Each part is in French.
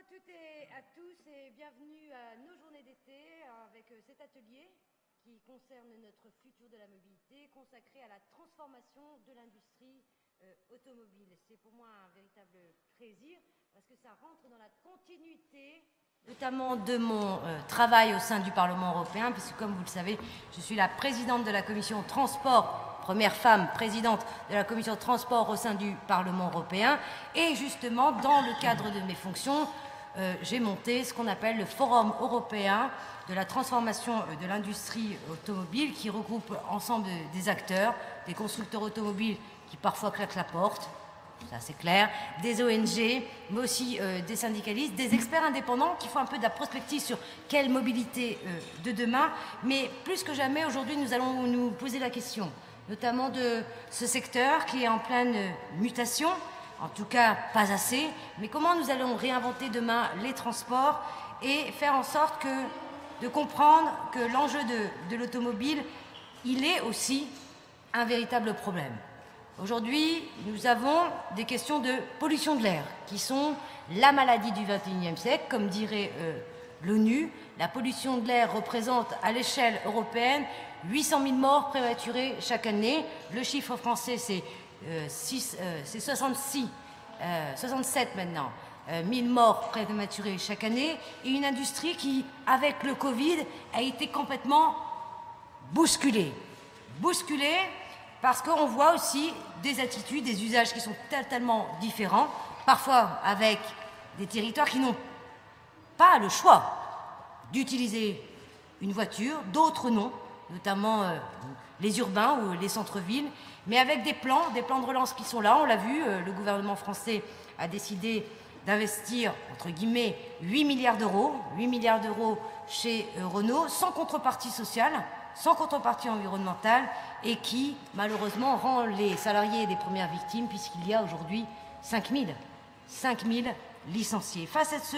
toutes et à tous et bienvenue à nos journées d'été avec cet atelier qui concerne notre futur de la mobilité consacré à la transformation de l'industrie automobile. C'est pour moi un véritable plaisir parce que ça rentre dans la continuité notamment de mon travail au sein du Parlement européen, puisque comme vous le savez, je suis la présidente de la commission transport, première femme présidente de la commission transport au sein du Parlement européen, et justement dans le cadre de mes fonctions, j'ai monté ce qu'on appelle le Forum européen de la transformation de l'industrie automobile, qui regroupe ensemble des acteurs, des constructeurs automobiles qui parfois claquent la porte, ça c'est clair, des ONG, mais aussi des syndicalistes, des experts indépendants qui font un peu de la prospective sur quelle mobilité de demain. Mais plus que jamais, aujourd'hui, nous allons nous poser la question, notamment de ce secteur qui est en pleine mutation, en tout cas pas assez, mais comment nous allons réinventer demain les transports et faire en sorte de comprendre que l'enjeu de l'automobile, il est aussi un véritable problème. Aujourd'hui, nous avons des questions de pollution de l'air qui sont la maladie du XXIe siècle, comme dirait l'ONU. La pollution de l'air représente à l'échelle européenne 800 000 morts prématurées chaque année. Le chiffre français, c'est 67 maintenant, 1000 morts prématurées chaque année. Et une industrie qui, avec le Covid, a été complètement bousculée. Bousculée parce qu'on voit aussi des attitudes, des usages qui sont totalement différents, parfois avec des territoires qui n'ont pas le choix d'utiliser une voiture, d'autres non, notamment les urbains ou les centres-villes, mais avec des plans de relance qui sont là. On l'a vu, le gouvernement français a décidé d'investir, entre guillemets, 8 milliards d'euros chez Renault, sans contrepartie sociale, sans contrepartie environnementale, et qui, malheureusement, rend les salariés des premières victimes, puisqu'il y a aujourd'hui 5 000 licenciés. Face à ce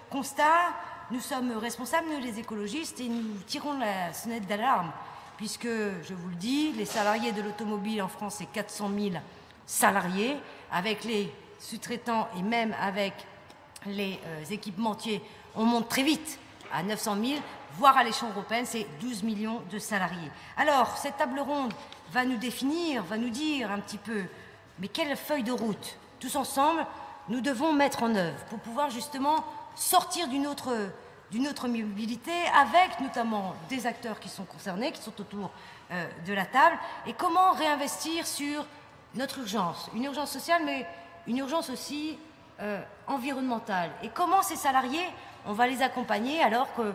constat, nous sommes responsables, nous les écologistes, et nous tirons la sonnette d'alarme, puisque, je vous le dis, les salariés de l'automobile en France, c'est 400 000 salariés, avec les sous-traitants et même avec les équipementiers, on monte très vite à 900 000, voire à l'échelon européen, c'est 12 millions de salariés. Alors, cette table ronde va nous définir, va nous dire un petit peu, mais quelle feuille de route, tous ensemble, nous devons mettre en œuvre pour pouvoir justement sortir d'une autre mobilité, avec notamment des acteurs qui sont concernés, qui sont autour de la table, et comment réinvestir sur notre urgence, une urgence sociale, mais une urgence aussi environnementale. Et comment ces salariés, on va les accompagner alors que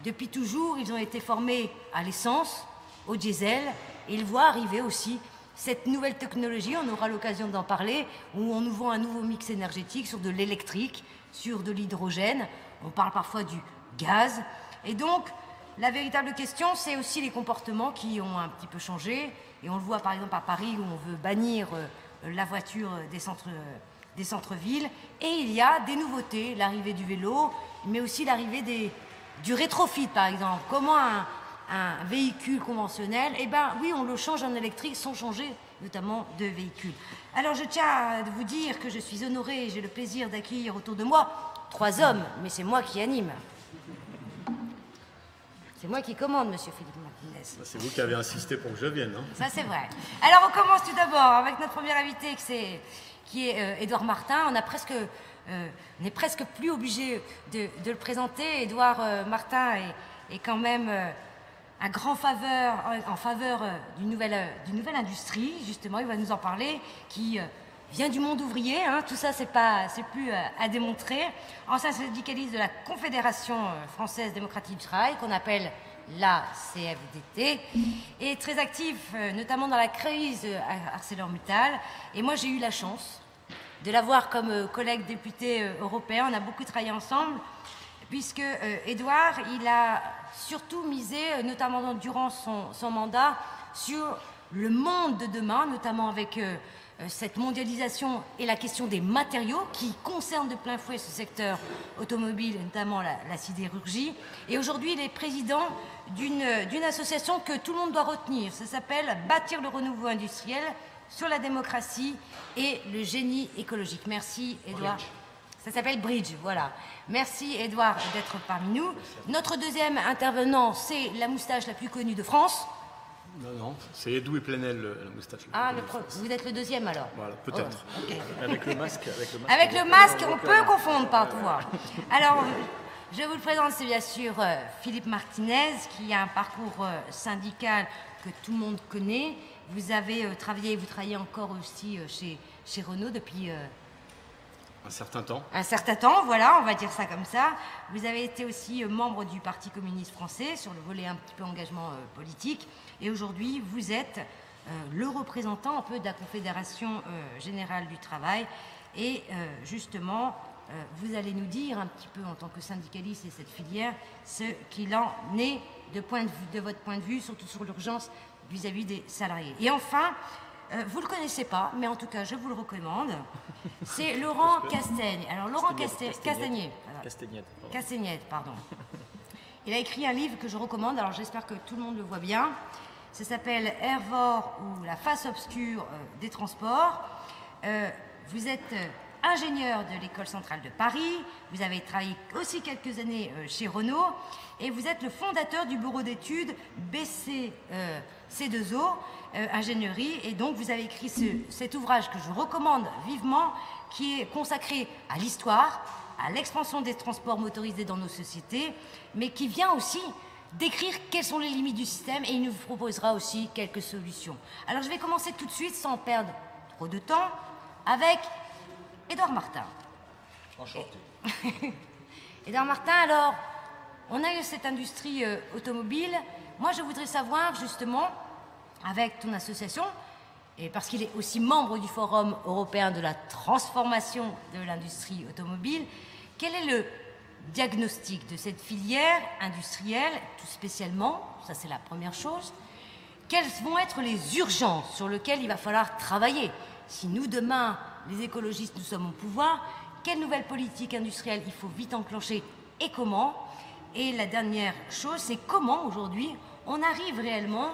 depuis toujours, ils ont été formés à l'essence, au diesel, et ils voient arriver aussi cette nouvelle technologie, on aura l'occasion d'en parler, où on nous vend un nouveau mix énergétique sur de l'électrique, sur de l'hydrogène, on parle parfois du gaz. Et donc, la véritable question, c'est aussi les comportements qui ont un petit peu changé, et on le voit par exemple à Paris, où on veut bannir la voiture des centres-villes, et il y a des nouveautés, l'arrivée du vélo, mais aussi l'arrivée du rétrofit, par exemple. Comment un véhicule conventionnel, eh bien oui, on le change en électrique sans changer notamment de véhicule. Alors je tiens à vous dire que je suis honorée, j'ai le plaisir d'accueillir autour de moi 3 hommes, mais c'est moi qui anime. C'est moi qui commande, monsieur Philippe Martinez. C'est vous qui avez insisté pour que je vienne. Hein. Ça, c'est vrai. Alors, on commence tout d'abord avec notre premier invité, qui est Édouard Martin. On est presque plus obligé de le présenter. Édouard Martin est quand même un grand en faveur d'une nouvelle industrie, justement, il va nous en parler, qui vient du monde ouvrier, hein, tout ça c'est plus à démontrer. Ancien syndicaliste de la Confédération française démocratique du travail, qu'on appelle la CFDT, et très actif notamment dans la crise ArcelorMittal. Et moi j'ai eu la chance de l'avoir comme collègue député européen, on a beaucoup travaillé ensemble, puisque Édouard, il a surtout misé, notamment durant son mandat, sur le monde de demain, notamment avec cette mondialisation et la question des matériaux qui concernent de plein fouet ce secteur automobile, notamment la sidérurgie. Et aujourd'hui, il est président d'une association que tout le monde doit retenir. Ça s'appelle « Bâtir le renouveau industriel sur la démocratie et le génie écologique ». Merci, Édouard. Ça s'appelle Bridge, voilà. Merci Edouard d'être parmi nous. Notre deuxième intervenant, c'est la moustache la plus connue de France. Non, c'est Edou et Plenel, la moustache. Vous êtes le deuxième alors? Voilà, peut-être. Oh, okay. Avec le masque. Avec le masque, on peut confondre parfois. Alors, je vous le présente, c'est bien sûr Philippe Martinez, qui a un parcours syndical que tout le monde connaît. Vous avez travaillé, vous travaillez encore aussi chez Renault depuis... un certain temps. Un certain temps, voilà, on va dire ça comme ça. Vous avez été aussi membre du Parti communiste français sur le volet un petit peu engagement politique. Et aujourd'hui, vous êtes le représentant un peu de la Confédération Générale du Travail. Et justement, vous allez nous dire un petit peu en tant que syndicaliste et cette filière ce qu'il en est de votre point de vue, surtout sur l'urgence vis-à-vis des salariés. Et enfin, vous ne le connaissez pas, mais en tout cas, je vous le recommande. C'est Laurent Castaigne. Alors, Laurent Castaignette, pardon. Il a écrit un livre que je recommande, alors j'espère que tout le monde le voit bien. Ça s'appelle Hervor ou la face obscure des transports. Vous êtes ingénieur de l'École centrale de Paris, vous avez travaillé aussi quelques années chez Renault, et vous êtes le fondateur du bureau d'études C2O, ingénierie, et donc vous avez écrit cet ouvrage que je recommande vivement, qui est consacré à l'histoire, à l'expansion des transports motorisés dans nos sociétés, mais qui vient aussi décrire quelles sont les limites du système, et il nous proposera aussi quelques solutions. Alors je vais commencer tout de suite, sans perdre trop de temps, avec Édouard Martin. Enchanté. Édouard Martin, alors, on a eu cette industrie automobile. Moi, je voudrais savoir, justement, avec ton association, et parce qu'il est aussi membre du Forum européen de la transformation de l'industrie automobile, quel est le diagnostic de cette filière industrielle, tout spécialement, ça c'est la première chose. Quelles vont être les urgences sur lesquelles il va falloir travailler si nous, demain, les écologistes, nous sommes au pouvoir? Quelle nouvelle politique industrielle il faut vite enclencher et comment? Et la dernière chose, c'est comment aujourd'hui on arrive réellement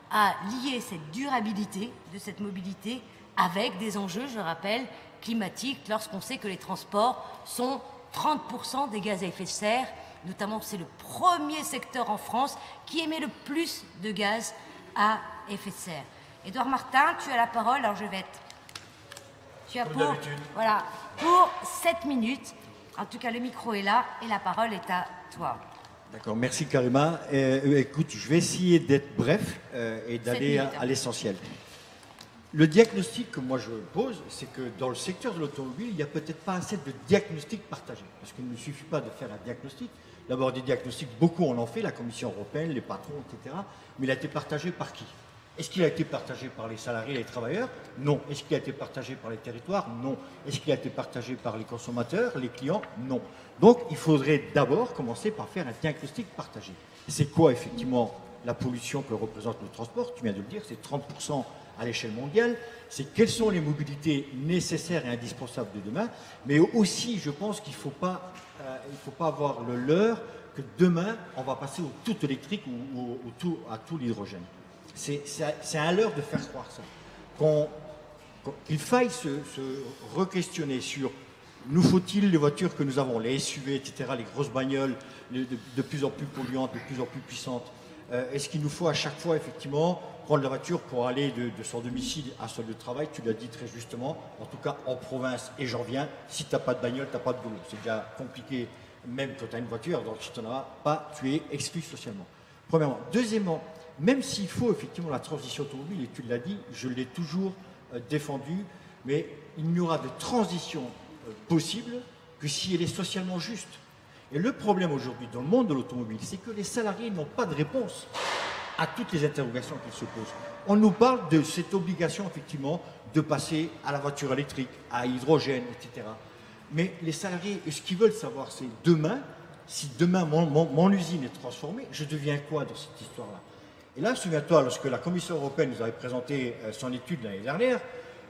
à lier cette durabilité de cette mobilité avec des enjeux, je rappelle, climatiques, lorsqu'on sait que les transports sont 30% des gaz à effet de serre, notamment c'est le premier secteur en France qui émet le plus de gaz à effet de serre. Édouard Martin, tu as la parole, alors je vais être... Tu as pour 7 minutes. En tout cas, le micro est là et la parole est à toi. D'accord, merci Karima. Écoute, je vais essayer d'être bref et d'aller à l'essentiel. Le diagnostic que moi je pose, c'est que dans le secteur de l'automobile, il n'y a peut-être pas assez de diagnostics partagés. Parce qu'il ne suffit pas de faire un diagnostic. D'abord, des diagnostics, beaucoup en ont fait, la Commission européenne, les patrons, etc. Mais il a été partagé par qui? Est-ce qu'il a été partagé par les salariés et les travailleurs? Non. Est-ce qu'il a été partagé par les territoires? Non. Est-ce qu'il a été partagé par les consommateurs, les clients? Non. Donc, il faudrait d'abord commencer par faire un diagnostic partagé. C'est quoi, effectivement, la pollution que représente le transport? Tu viens de le dire, c'est 30% à l'échelle mondiale. C'est quelles sont les mobilités nécessaires et indispensables de demain. Mais aussi, je pense qu'il ne faut pas avoir le leurre que demain, on va passer au tout électrique ou à tout l'hydrogène. C'est un leurre de faire croire ça. Qu'il faille se re-questionner sur nous faut-il les voitures que nous avons, les SUV, etc., les grosses bagnoles de plus en plus polluantes, de plus en plus puissantes. Est-ce qu'il nous faut à chaque fois, effectivement, prendre la voiture pour aller de son domicile à son lieu de travail? Tu l'as dit très justement, en tout cas en province, et j'en viens, si tu n'as pas de bagnole, tu n'as pas de boulot. C'est déjà compliqué, même quand tu as une voiture, donc si tu n'en as pas, tu es exclu socialement. Premièrement. Deuxièmement, même s'il faut effectivement la transition automobile, et tu l'as dit, je l'ai toujours défendu, mais il n'y aura de transition possible que si elle est socialement juste. Et le problème aujourd'hui dans le monde de l'automobile, c'est que les salariés n'ont pas de réponse à toutes les interrogations qu'ils se posent. On nous parle de cette obligation effectivement de passer à la voiture électrique, à hydrogène, etc. Mais les salariés, ce qu'ils veulent savoir, c'est demain, si demain mon usine est transformée, je deviens quoi dans cette histoire-là? Et là, souviens-toi, lorsque la Commission européenne nous avait présenté son étude l'année dernière,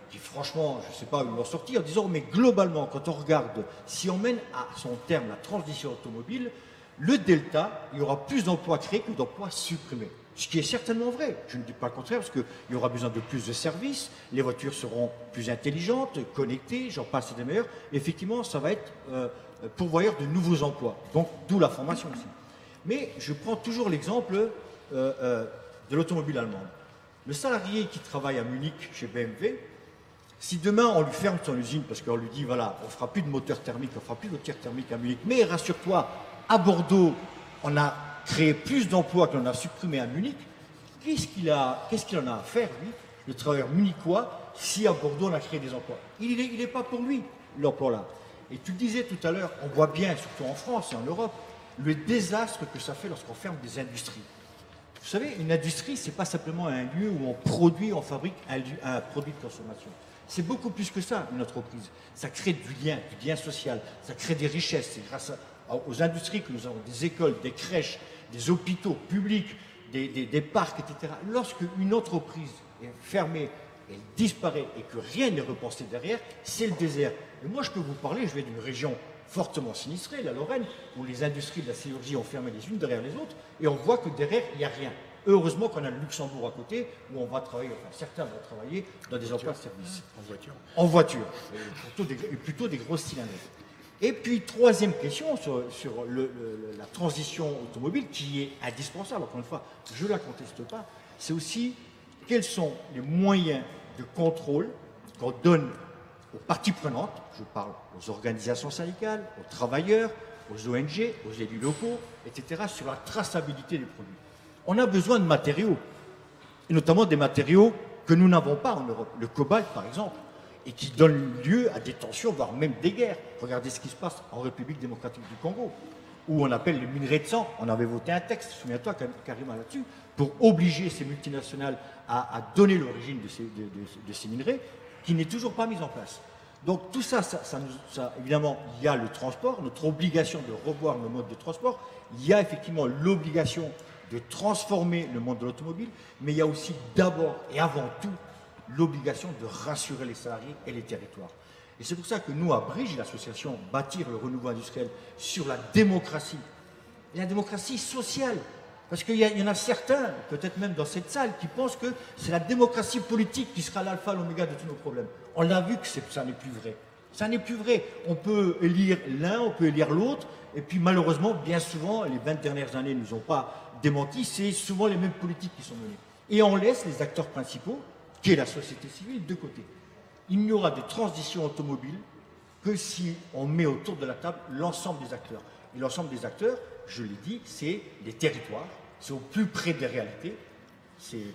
qui franchement, je ne sais pas où ils l'ont sorti, en disant, mais globalement, quand on regarde, si on mène à son terme la transition automobile, le delta, il y aura plus d'emplois créés que d'emplois supprimés. Ce qui est certainement vrai. Je ne dis pas le contraire, parce qu'il y aura besoin de plus de services, les voitures seront plus intelligentes, connectées, j'en passe et des meilleures. Effectivement, ça va être pourvoyeur de nouveaux emplois. Donc, d'où la formation aussi. Mais je prends toujours l'exemple de l'automobile allemande. Le salarié qui travaille à Munich chez BMW, si demain on lui ferme son usine parce qu'on lui dit voilà, on ne fera plus de moteur thermique, on ne fera plus de tir thermique à Munich, mais rassure-toi, à Bordeaux, on a créé plus d'emplois que l'on a supprimé à Munich, qu'est-ce qu'il en a à faire, lui, le travailleur munichois, si à Bordeaux on a créé des emplois? Il n'est pas pour lui, l'emploi-là. Et tu le disais tout à l'heure, on voit bien, surtout en France et en Europe, le désastre que ça fait lorsqu'on ferme des industries. Vous savez, une industrie, ce n'est pas simplement un lieu où on produit, on fabrique un produit de consommation. C'est beaucoup plus que ça, une entreprise. Ça crée du lien social, ça crée des richesses. C'est grâce aux industries que nous avons des écoles, des crèches, des hôpitaux publics, des parcs, etc. Lorsque une entreprise est fermée, elle disparaît et que rien n'est repensé derrière, c'est le désert. Et moi, je peux vous parler, je viens d'une région fortement sinistrée, la Lorraine, où les industries de la sidérurgie ont fermé les unes derrière les autres, et on voit que derrière, il n'y a rien. Heureusement qu'on a le Luxembourg à côté, où on va travailler, enfin certains vont travailler dans des emplois de service. En voiture. En voiture, plutôt des grosses cylindres. Et puis, troisième question sur la transition automobile, qui est indispensable, encore une fois, je ne la conteste pas, c'est aussi quels sont les moyens de contrôle qu'on donne aux parties prenantes, je parle aux organisations syndicales, aux travailleurs, aux ONG, aux élus locaux, etc., sur la traçabilité des produits. On a besoin de matériaux, et notamment des matériaux que nous n'avons pas en Europe. Le cobalt, par exemple, et qui donne lieu à des tensions, voire même des guerres. Regardez ce qui se passe en République démocratique du Congo, où on appelle les minerais de sang. On avait voté un texte, souviens-toi, Karima, là-dessus, pour obliger ces multinationales à donner l'origine de ces minerais, qui n'est toujours pas mise en place. Donc tout ça, évidemment, il y a le transport, notre obligation de revoir nos modes de transport, il y a effectivement l'obligation de transformer le monde de l'automobile, mais il y a aussi d'abord et avant tout l'obligation de rassurer les salariés et les territoires. Et c'est pour ça que nous, à Brige, l'association Bâtir le renouveau industriel sur la démocratie sociale, parce qu'il y en a certains, peut-être même dans cette salle, qui pensent que c'est la démocratie politique qui sera l'alpha et l'oméga de tous nos problèmes. On l'a vu que ça n'est plus vrai. Ça n'est plus vrai. On peut élire l'un, on peut élire l'autre, et puis malheureusement, bien souvent, les 20 dernières années ne nous ont pas démenti, c'est souvent les mêmes politiques qui sont menées. Et on laisse les acteurs principaux, qui est la société civile, de côté. Il n'y aura de transition automobile que si on met autour de la table l'ensemble des acteurs. Et l'ensemble des acteurs, je l'ai dit, c'est les territoires, c'est au plus près des réalités, c'est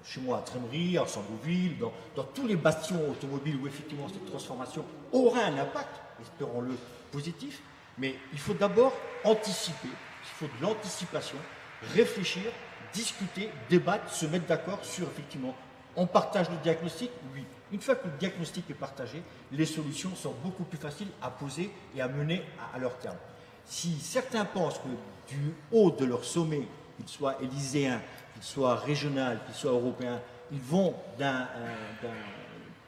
chez moi à Trémery, à Sandouville, dans tous les bastions automobiles où effectivement cette transformation aura un impact, espérons-le, positif, mais il faut d'abord anticiper, il faut de l'anticipation, réfléchir, discuter, débattre, se mettre d'accord sur effectivement, on partage le diagnostic, oui. Une fois que le diagnostic est partagé, les solutions sont beaucoup plus faciles à poser et à mener à leur terme. Si certains pensent que du haut de leur sommet, qu'ils soient élyséens, qu'ils soient régionaux, qu'ils soient européens, ils vont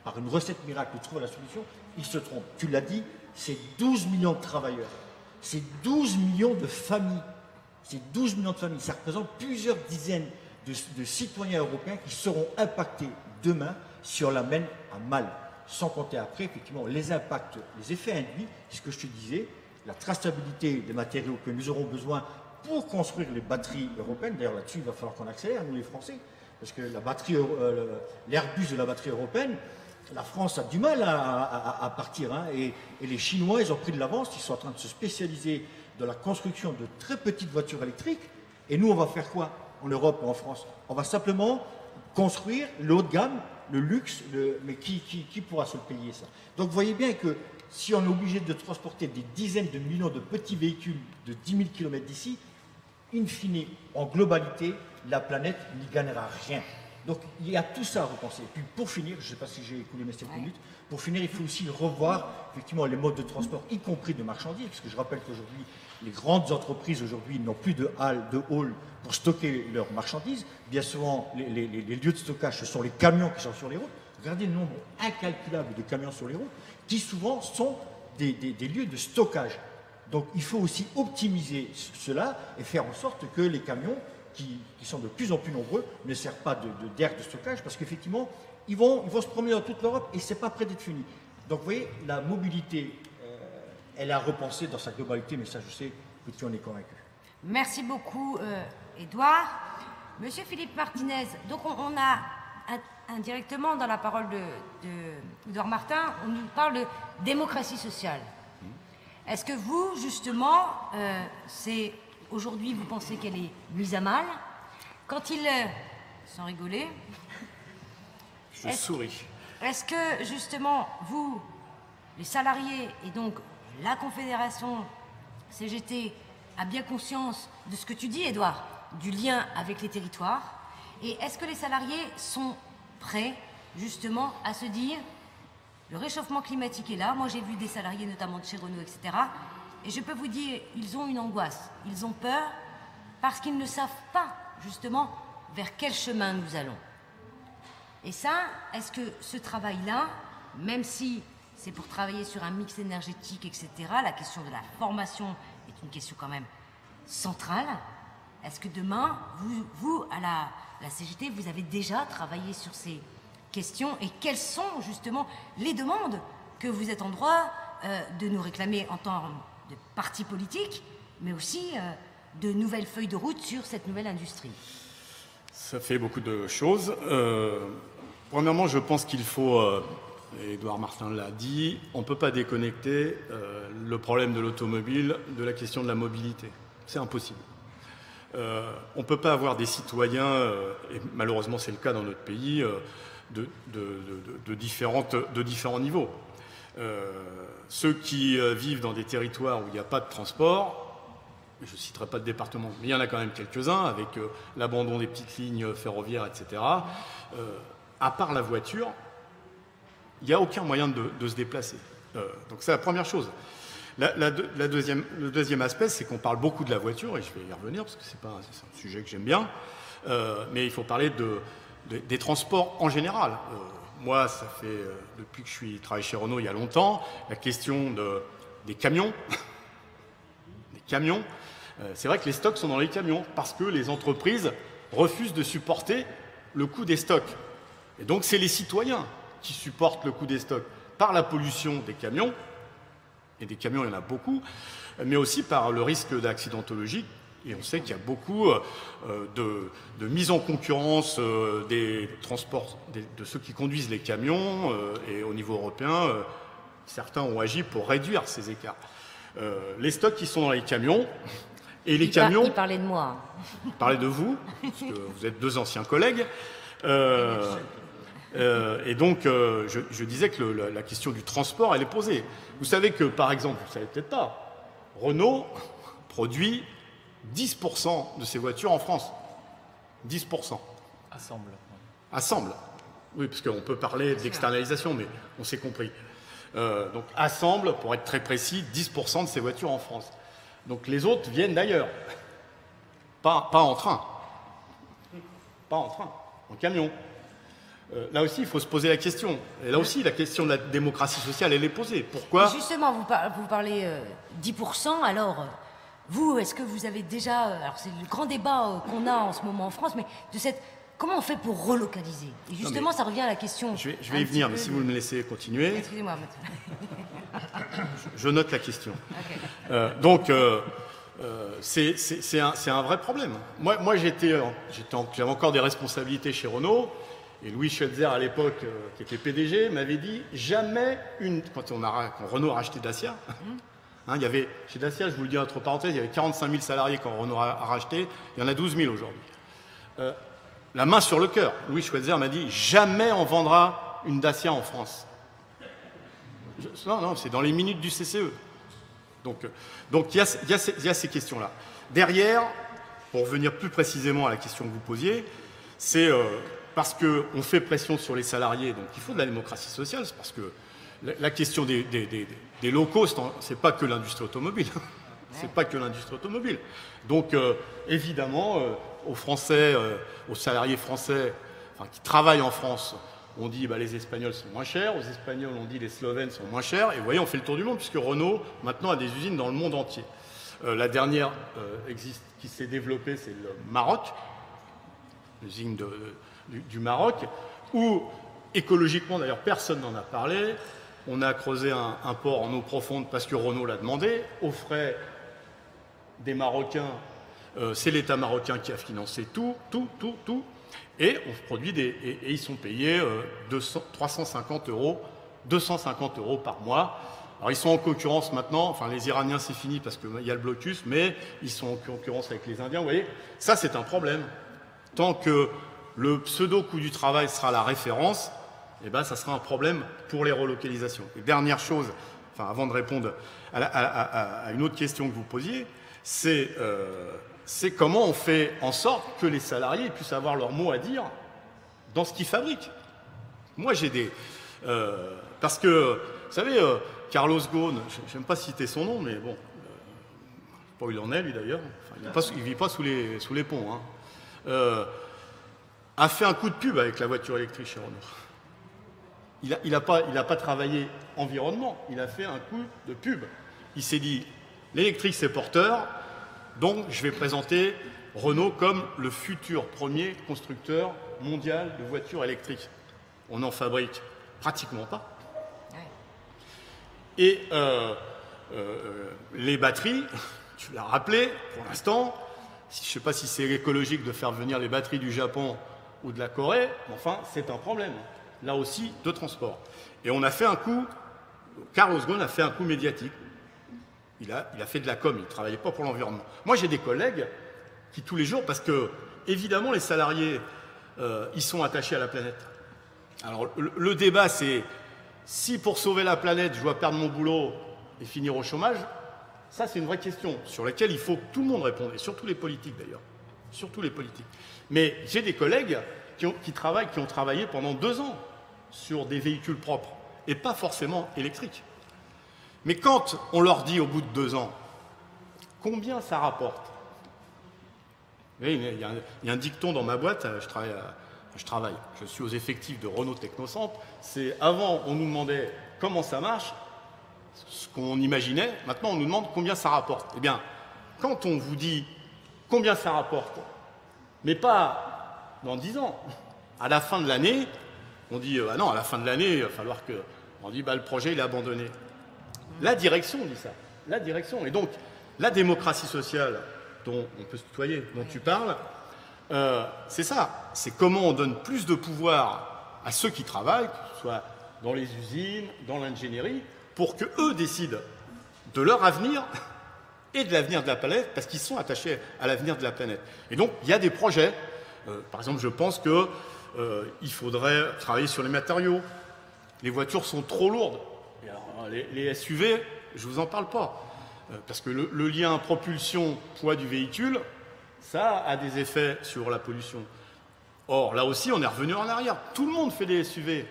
par une recette miracle trouver la solution, ils se trompent. Tu l'as dit, c'est 12 millions de travailleurs, c'est 12 millions de familles, c'est 12 millions de familles, ça représente plusieurs dizaines de citoyens européens qui seront impactés demain si on l'amène à mal. Sans compter après, effectivement, les impacts, les effets induits, ce que je te disais, la traçabilité des matériaux que nous aurons besoin pour construire les batteries européennes. D'ailleurs, là-dessus, il va falloir qu'on accélère, nous les Français, parce que l'Airbus de la batterie européenne, la France a du mal à partir, hein, et les Chinois, ils ont pris de l'avance, ils sont en train de se spécialiser dans la construction de très petites voitures électriques, et nous, on va faire quoi en Europe ou en France? On va simplement construire le haut de gamme, le luxe, mais qui pourra se le payer, ça? Donc vous voyez bien que si on est obligé de transporter des dizaines de millions de petits véhicules de 10 000 km d'ici, in fine, en globalité, la planète n'y gagnera rien. Donc il y a tout ça à repenser. Et puis pour finir, je ne sais pas si j'ai écoulé mes 7 minutes, pour finir, il faut aussi revoir effectivement les modes de transport, y compris de marchandises, parce que je rappelle qu'aujourd'hui, les grandes entreprises aujourd'hui n'ont plus de halls, de halls pour stocker leurs marchandises. Bien souvent, les lieux de stockage, ce sont les camions qui sont sur les routes. Regardez le nombre incalculable de camions sur les routes, qui souvent sont des lieux de stockage. Donc il faut aussi optimiser cela et faire en sorte que les camions qui sont de plus en plus nombreux, ne servent pas d'aire de stockage, parce qu'effectivement, ils vont se promener dans toute l'Europe et ce n'est pas près d'être fini. Donc vous voyez, la mobilité, elle a repensé dans sa globalité, mais ça je sais que tu en es convaincu. Merci beaucoup, Édouard. Monsieur Philippe Martinez, donc on a indirectement dans la parole d'Édouard Martin, on nous parle de démocratie sociale. Est-ce que vous, justement, aujourd'hui, vous pensez qu'elle est mise à mal? Quand il... sans rigoler... Je souris. Est-ce que, justement, vous, les salariés, et donc la Confédération CGT, a bien conscience de ce que tu dis, Édouard, du lien avec les territoires? Et est-ce que les salariés sont prêts, justement, à se dire, le réchauffement climatique est là, moi j'ai vu des salariés, notamment de chez Renault, etc., et je peux vous dire, ils ont une angoisse, ils ont peur, parce qu'ils ne savent pas, justement, vers quel chemin nous allons. Et ça, est-ce que ce travail-là, même si c'est pour travailler sur un mix énergétique, etc., la question de la formation est une question quand même centrale. Est-ce que demain, vous à la CGT, vous avez déjà travaillé sur ces questions et quelles sont justement les demandes que vous êtes en droit de nous réclamer en tant de parti politique, mais aussi de nouvelles feuilles de route sur cette nouvelle industrie? Ça fait beaucoup de choses. Premièrement, je pense qu'il faut, Édouard Martin l'a dit, on ne peut pas déconnecter le problème de l'automobile de la question de la mobilité. C'est impossible. On ne peut pas avoir des citoyens, et malheureusement c'est le cas dans notre pays, de différents niveaux. Ceux qui vivent dans des territoires où il n'y a pas de transport, je ne citerai pas de département, mais il y en a quand même quelques-uns, avec l'abandon des petites lignes ferroviaires, etc. À part la voiture, il n'y a aucun moyen de se déplacer. Donc c'est la première chose. Le deuxième aspect, c'est qu'on parle beaucoup de la voiture, et je vais y revenir, parce que c'est un sujet que j'aime bien, mais il faut parler des transports en général. Moi, ça fait, depuis que je travaille chez Renault il y a longtemps, la question des camions, c'est vrai que les stocks sont dans les camions, parce que les entreprises refusent de supporter le coût des stocks. Et donc c'est les citoyens qui supportent le coût des stocks par la pollution des camions, et des camions il y en a beaucoup, mais aussi par le risque d'accidentologie. Et on sait qu'il y a beaucoup de mise en concurrence des transports, de ceux qui conduisent les camions, et au niveau européen, certains ont agi pour réduire ces écarts. Les stocks qui sont dans les camions, et les camions... Il parlait de moi. Il parlait de vous, parce que vous êtes deux anciens collègues. Et donc, je disais que la question du transport, elle est posée. Vous savez que, par exemple, vous ne savez peut-être pas, Renault produit 10% de ses voitures en France. 10%. Assemble. Oui, parce qu'on peut parler d'externalisation, mais on s'est compris. Donc, assemble, pour être très précis, 10% de ses voitures en France. Donc, les autres viennent d'ailleurs. Pas en train. En camion. Là aussi, il faut se poser la question. Et là aussi, la question de la démocratie sociale, elle est posée. Pourquoi? Justement, vous parlez 10%, alors vous, est-ce que vous avez déjà... alors c'est le grand débat qu'on a en ce moment en France, mais de cette... Comment on fait pour relocaliser? Et justement, ça revient à la question... Je vais y venir, mais si vous me laissez continuer... Excusez-moi. Je note la question. Okay. Donc, c'est un vrai problème. Moi j'avais encore des responsabilités chez Renault, et Louis Schweitzer, à l'époque, qui était PDG, m'avait dit jamais quand Renault a racheté Dacia, il y avait, chez Dacia, je vous le dis entre parenthèses, il y avait 45 000 salariés quand Renault a racheté, il y en a 12 000 aujourd'hui. La main sur le cœur, Louis Schweitzer m'a dit jamais on vendra une Dacia en France. Non, c'est dans les minutes du CCE. Donc il y a ces questions-là. Derrière, pour revenir plus précisément à la question que vous posiez, c'est parce qu'on fait pression sur les salariés, donc il faut de la démocratie sociale, c'est parce que la question des low cost, c'est pas que l'industrie automobile. C'est pas que l'industrie automobile. Donc évidemment, aux Français, aux salariés français qui travaillent en France, on dit les Espagnols sont moins chers, aux Espagnols on dit les Slovènes sont moins chers, et vous voyez, on fait le tour du monde, puisque Renault maintenant a des usines dans le monde entier. La dernière qui s'est développée, c'est le Maroc, l'usine du Maroc, où écologiquement, d'ailleurs, personne n'en a parlé. On a creusé un port en eau profonde parce que Renault l'a demandé, aux frais des Marocains. C'est l'État marocain qui a financé tout. Et on produit et ils sont payés 350 euros, 250 euros par mois. Alors ils sont en concurrence maintenant, enfin les Iraniens c'est fini parce qu'il y a le blocus, mais ils sont en concurrence avec les Indiens. Vous voyez, ça c'est un problème. Tant que le pseudo-coût du travail sera la référence, eh ben, ça sera un problème pour les relocalisations. Et dernière chose, enfin, avant de répondre à une autre question que vous posiez, c'est comment on fait en sorte que les salariés puissent avoir leur mot à dire dans ce qu'ils fabriquent. Moi, j'ai des... parce que, vous savez, Carlos Ghosn, je n'aime pas citer son nom, mais bon, je ne sais pas où il en est, lui, d'ailleurs. Enfin, il ne vit pas sous les ponts. Hein. A fait un coup de pub avec la voiture électrique chez Renault. Il n'a pas travaillé environnement, il a fait un coup de pub. Il s'est dit, l'électrique c'est porteur, donc je vais présenter Renault comme le futur premier constructeur mondial de voitures électriques. On n'en fabrique pratiquement pas. Et les batteries, tu l'as rappelé, pour l'instant, je ne sais pas si c'est écologique de faire venir les batteries du Japon ou de la Corée, mais enfin, c'est un problème, là aussi, de transport. Et on a fait un coup, Carlos Ghosn a fait un coup médiatique. Il a fait de la com, il ne travaillait pas pour l'environnement. Moi, j'ai des collègues qui, tous les jours, parce que, évidemment, les salariés, ils sont attachés à la planète. Alors, le débat, c'est si pour sauver la planète, je dois perdre mon boulot et finir au chômage, ça, c'est une vraie question sur laquelle il faut que tout le monde réponde, et surtout les politiques, d'ailleurs. Surtout les politiques. Mais j'ai des collègues qui ont travaillé pendant 2 ans sur des véhicules propres, et pas forcément électriques. Mais quand on leur dit au bout de 2 ans, combien ça rapporte? Vous voyez, il y a un dicton dans ma boîte, je suis aux effectifs de Renault Technocentre, c'est avant on nous demandait comment ça marche, ce qu'on imaginait, maintenant on nous demande combien ça rapporte. Eh bien, quand on vous dit combien ça rapporte, mais pas dans 10 ans, à la fin de l'année, on dit ah non, à la fin de l'année, il va falloir que... On dit le projet il est abandonné. La direction dit ça, la direction. Et donc, la démocratie sociale dont on peut se tutoyer, dont tu parles, c'est ça. C'est comment on donne plus de pouvoir à ceux qui travaillent, que ce soit dans les usines, dans l'ingénierie, pour qu'eux décident de leur avenir et de l'avenir de la planète, parce qu'ils sont attachés à l'avenir de la planète. Et donc, il y a des projets. Par exemple, je pense qu'il faudrait travailler sur les matériaux. Les voitures sont trop lourdes. Et alors, les SUV, je ne vous en parle pas. Parce que le lien propulsion-poids du véhicule, ça a des effets sur la pollution. Or, là aussi, on est revenu en arrière. Tout le monde fait des SUV.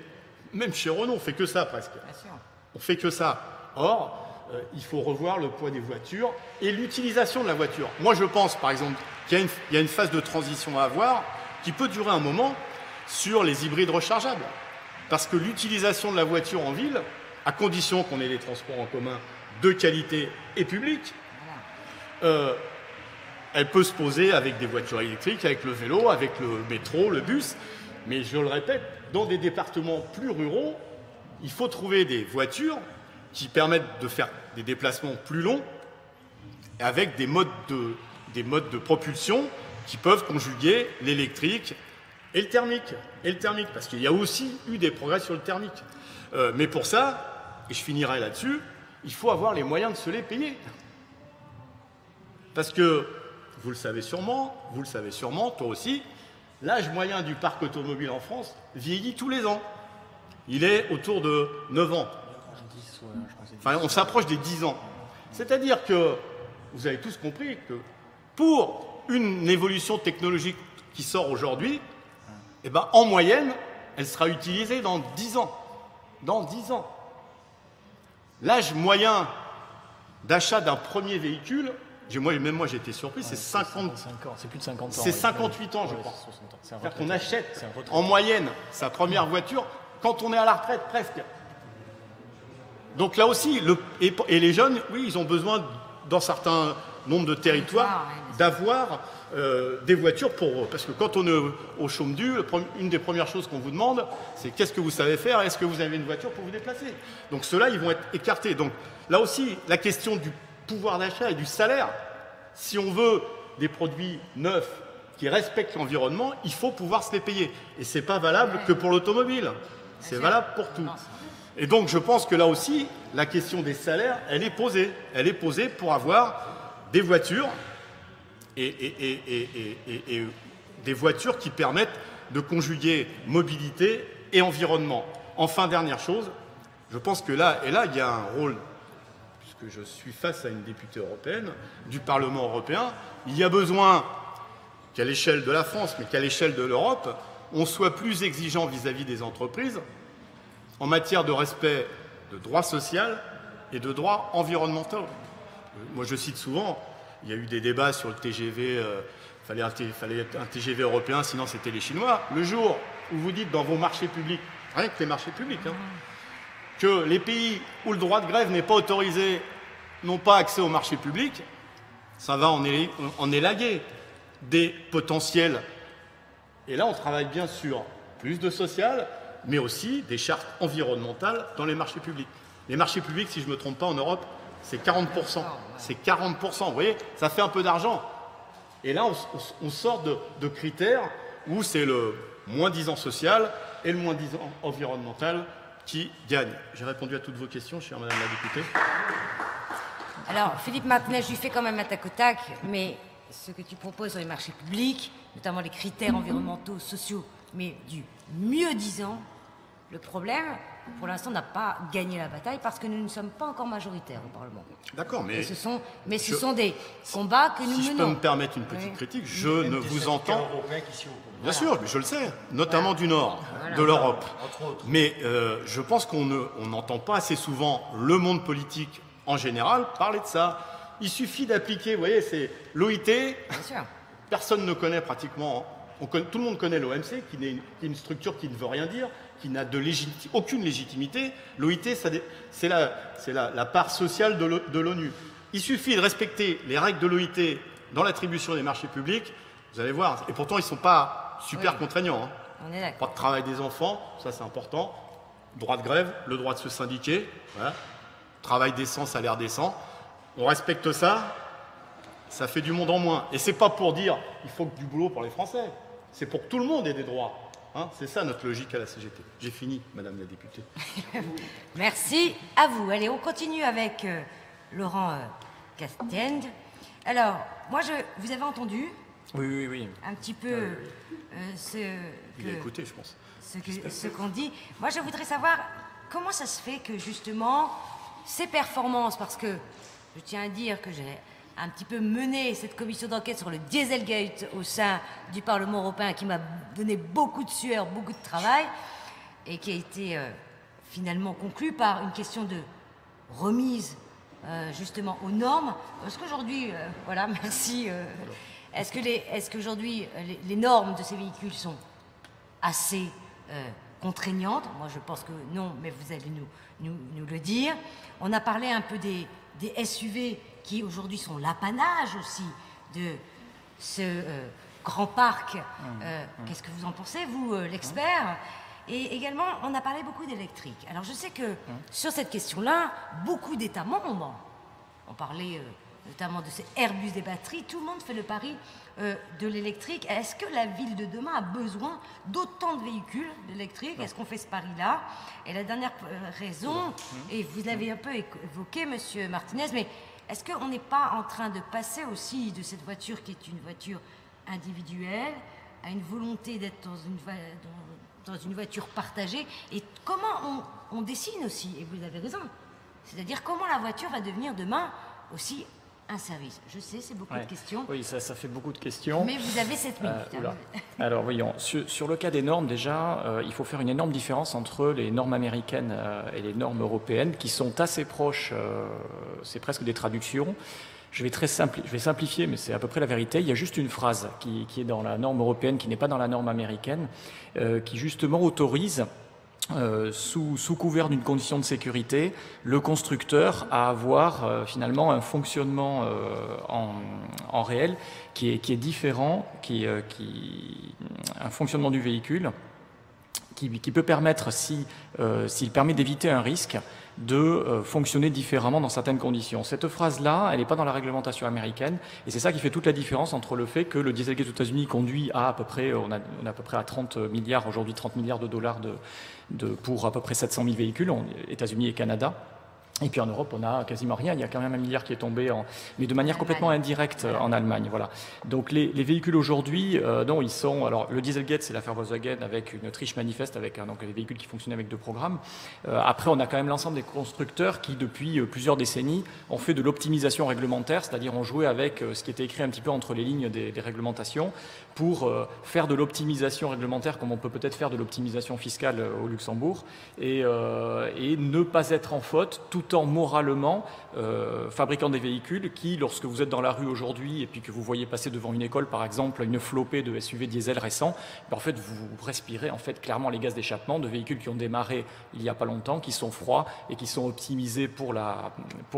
Même chez Renault, on fait que ça presque. On fait que ça. Or, il faut revoir le poids des voitures et l'utilisation de la voiture. Moi, je pense, par exemple, qu'il y a une phase de transition à avoir qui peut durer un moment sur les hybrides rechargeables. Parce que l'utilisation de la voiture en ville, à condition qu'on ait des transports en commun de qualité et publics, elle peut se poser avec des voitures électriques, avec le vélo, avec le métro, le bus. Mais je le répète, dans des départements plus ruraux, il faut trouver des voitures qui permettent de faire des déplacements plus longs avec des modes de propulsion qui peuvent conjuguer l'électrique et le thermique. Parce qu'il y a aussi eu des progrès sur le thermique. Mais pour ça, et je finirai là-dessus, il faut avoir les moyens de se les payer. Parce que, vous le savez sûrement, toi aussi, l'âge moyen du parc automobile en France vieillit tous les ans. Il est autour de 9 ans. Enfin, on s'approche des 10 ans. C'est-à-dire que, vous avez tous compris que pour une évolution technologique qui sort aujourd'hui, eh ben, en moyenne, elle sera utilisée dans 10 ans. Dans 10 ans. L'âge moyen d'achat d'un premier véhicule, même moi j'ai été surpris, c'est 50 ans. C'est plus de 50 ans. C'est 58 ans, je crois. C'est-à-dire qu'on achète en moyenne sa première voiture quand on est à la retraite presque. Donc là aussi, et les jeunes, oui, ils ont besoin dans certains nombres de territoires, d'avoir des voitures parce que quand on est au chaume du, une des premières choses qu'on vous demande, c'est qu'est-ce que vous savez faire, est-ce que vous avez une voiture pour vous déplacer? Donc ceux-là, ils vont être écartés. Donc là aussi, la question du pouvoir d'achat et du salaire, si on veut des produits neufs qui respectent l'environnement, il faut pouvoir se les payer. Et ce n'est pas valable que pour l'automobile, c'est valable pour tout. Et donc je pense que là aussi, la question des salaires, elle est posée. Elle est posée pour avoir des voitures et des voitures qui permettent de conjuguer mobilité et environnement. Enfin, dernière chose, je pense que là, il y a un rôle, puisque je suis face à une députée européenne, du Parlement européen, il y a besoin qu'à l'échelle de la France, mais qu'à l'échelle de l'Europe, on soit plus exigeant vis-à-vis des entreprises en matière de respect de droits sociaux et de droits environnementaux. Moi, je cite souvent, il y a eu des débats sur le TGV, fallait un TGV européen, sinon c'était les Chinois. Le jour où vous dites dans vos marchés publics, rien que les marchés publics, que les pays où le droit de grève n'est pas autorisé n'ont pas accès aux marchés publics, ça va en élaguer des potentiels. Et là, on travaille bien sûr plus de social, mais aussi des chartes environnementales dans les marchés publics. Les marchés publics, si je ne me trompe pas, en Europe, c'est 40%. C'est 40%. Vous voyez, ça fait un peu d'argent. Et là, on sort de critères où c'est le moins-disant social et le moins-disant environnemental qui gagnent. J'ai répondu à toutes vos questions, chère Madame la députée. Alors, Philippe Martinez, je lui fais quand même un tac au tac, mais ce que tu proposes sur les marchés publics, notamment les critères environnementaux, sociaux, mais du mieux-disant, le problème, pour l'instant, n'a pas gagné la bataille parce que nous ne sommes pas encore majoritaires au Parlement. D'accord, mais ce sont des combats que nous menons. Si je peux me permettre une petite critique, je ne vous entends... Bien sûr, mais je le sais, notamment du Nord, de l'Europe. Mais je pense qu'on n'entend pas assez souvent le monde politique en général parler de ça. Il suffit d'appliquer, vous voyez, c'est l'OIT, personne ne connaît pratiquement, tout le monde connaît l'OMC, qui est une structure qui ne veut rien dire, qui n'a aucune légitimité. L'OIT, c'est la part sociale de l'ONU. Il suffit de respecter les règles de l'OIT dans l'attribution des marchés publics, vous allez voir, et pourtant ils ne sont pas super contraignants. Hein. On est d'accord. Pas de travail des enfants, ça c'est important. Droit de grève, le droit de se syndiquer, voilà. Travail décent, salaire décent. On respecte ça, ça fait du monde en moins. Et c'est pas pour dire il faut que du boulot pour les Français, c'est pour que tout le monde ait des droits. Hein, c'est ça notre logique à la CGT. J'ai fini, Madame la députée. Merci à vous. Allez, on continue avec Laurent Castaigne. Alors, moi, vous avez entendu oui. un petit peu Il a écouté, je pense. Ce qu'on dit. Moi, je voudrais savoir comment ça se fait que, justement, ces performances, parce que je tiens à dire que j'ai un petit peu mené cette commission d'enquête sur le Dieselgate au sein du Parlement européen qui m'a donné beaucoup de sueur, beaucoup de travail et qui a été finalement conclue par une question de remise justement aux normes. Parce qu'aujourd'hui, voilà, merci. Est-ce qu'aujourd'hui les normes de ces véhicules sont assez contraignantes? Moi, je pense que non, mais vous allez nous le dire. On a parlé un peu des SUV qui aujourd'hui sont l'apanage aussi de ce grand parc. Qu'est-ce que vous en pensez, vous, l'expert? Et également, on a parlé beaucoup d'électrique. Alors, je sais que sur cette question-là, beaucoup d'États membres ont parlé notamment de ces Airbus des batteries. Tout le monde fait le pari de l'électrique. Est-ce que la ville de demain a besoin d'autant de véhicules électriques? Est-ce qu'on fait ce pari-là? Et la dernière raison, et vous l'avez un peu évoqué, Monsieur Martinez, mais est-ce qu'on n'est pas en train de passer aussi de cette voiture qui est une voiture individuelle à une volonté d'être dans une voiture partagée? Et comment on dessine aussi, et vous avez raison, c'est-à-dire comment la voiture va devenir demain aussi un service? Je sais, c'est beaucoup de questions. Oui, ça fait beaucoup de questions. Mais vous avez 7 minutes. Alors, voyons, sur le cas des normes, déjà, il faut faire une énorme différence entre les normes américaines et les normes européennes, qui sont assez proches, c'est presque des traductions. Je vais simplifier, mais c'est à peu près la vérité. Il y a juste une phrase qui est dans la norme européenne, qui n'est pas dans la norme américaine, qui justement autorise sous couvert d'une condition de sécurité, le constructeur à avoir finalement un fonctionnement en réel qui est différent, un fonctionnement du véhicule qui peut permettre, s'il permet d'éviter un risque, de fonctionner différemment dans certaines conditions. Cette phrase-là, elle n'est pas dans la réglementation américaine, et c'est ça qui fait toute la différence entre le fait que le Dieselgate aux États-Unis conduit à peu près, on est à peu près à 30 milliards aujourd'hui, 30 milliards de dollars pour à peu près 700 000 véhicules, États-Unis et Canada. Et puis en Europe, on n'a quasiment rien. Il y a quand même 1 milliard qui est tombé, mais de manière complètement indirecte en Allemagne. Voilà. Donc les véhicules aujourd'hui, non, ils sont. Alors le Dieselgate, c'est l'affaire Volkswagen avec une triche manifeste, avec donc les véhicules qui fonctionnent avec 2 programmes. Après, on a quand même l'ensemble des constructeurs qui, depuis plusieurs décennies, ont fait de l'optimisation réglementaire, c'est-à-dire ont joué avec ce qui était écrit un petit peu entre les lignes des réglementations pour faire de l'optimisation réglementaire comme on peut peut-être faire de l'optimisation fiscale au Luxembourg et ne pas être en faute tout en moralement fabriquant des véhicules qui, lorsque vous êtes dans la rue aujourd'hui et puis que vous voyez passer devant une école, par exemple, une flopée de SUV diesel récents, en fait, vous respirez en fait clairement les gaz d'échappement de véhicules qui ont démarré il n'y a pas longtemps, qui sont froids et qui sont optimisés pour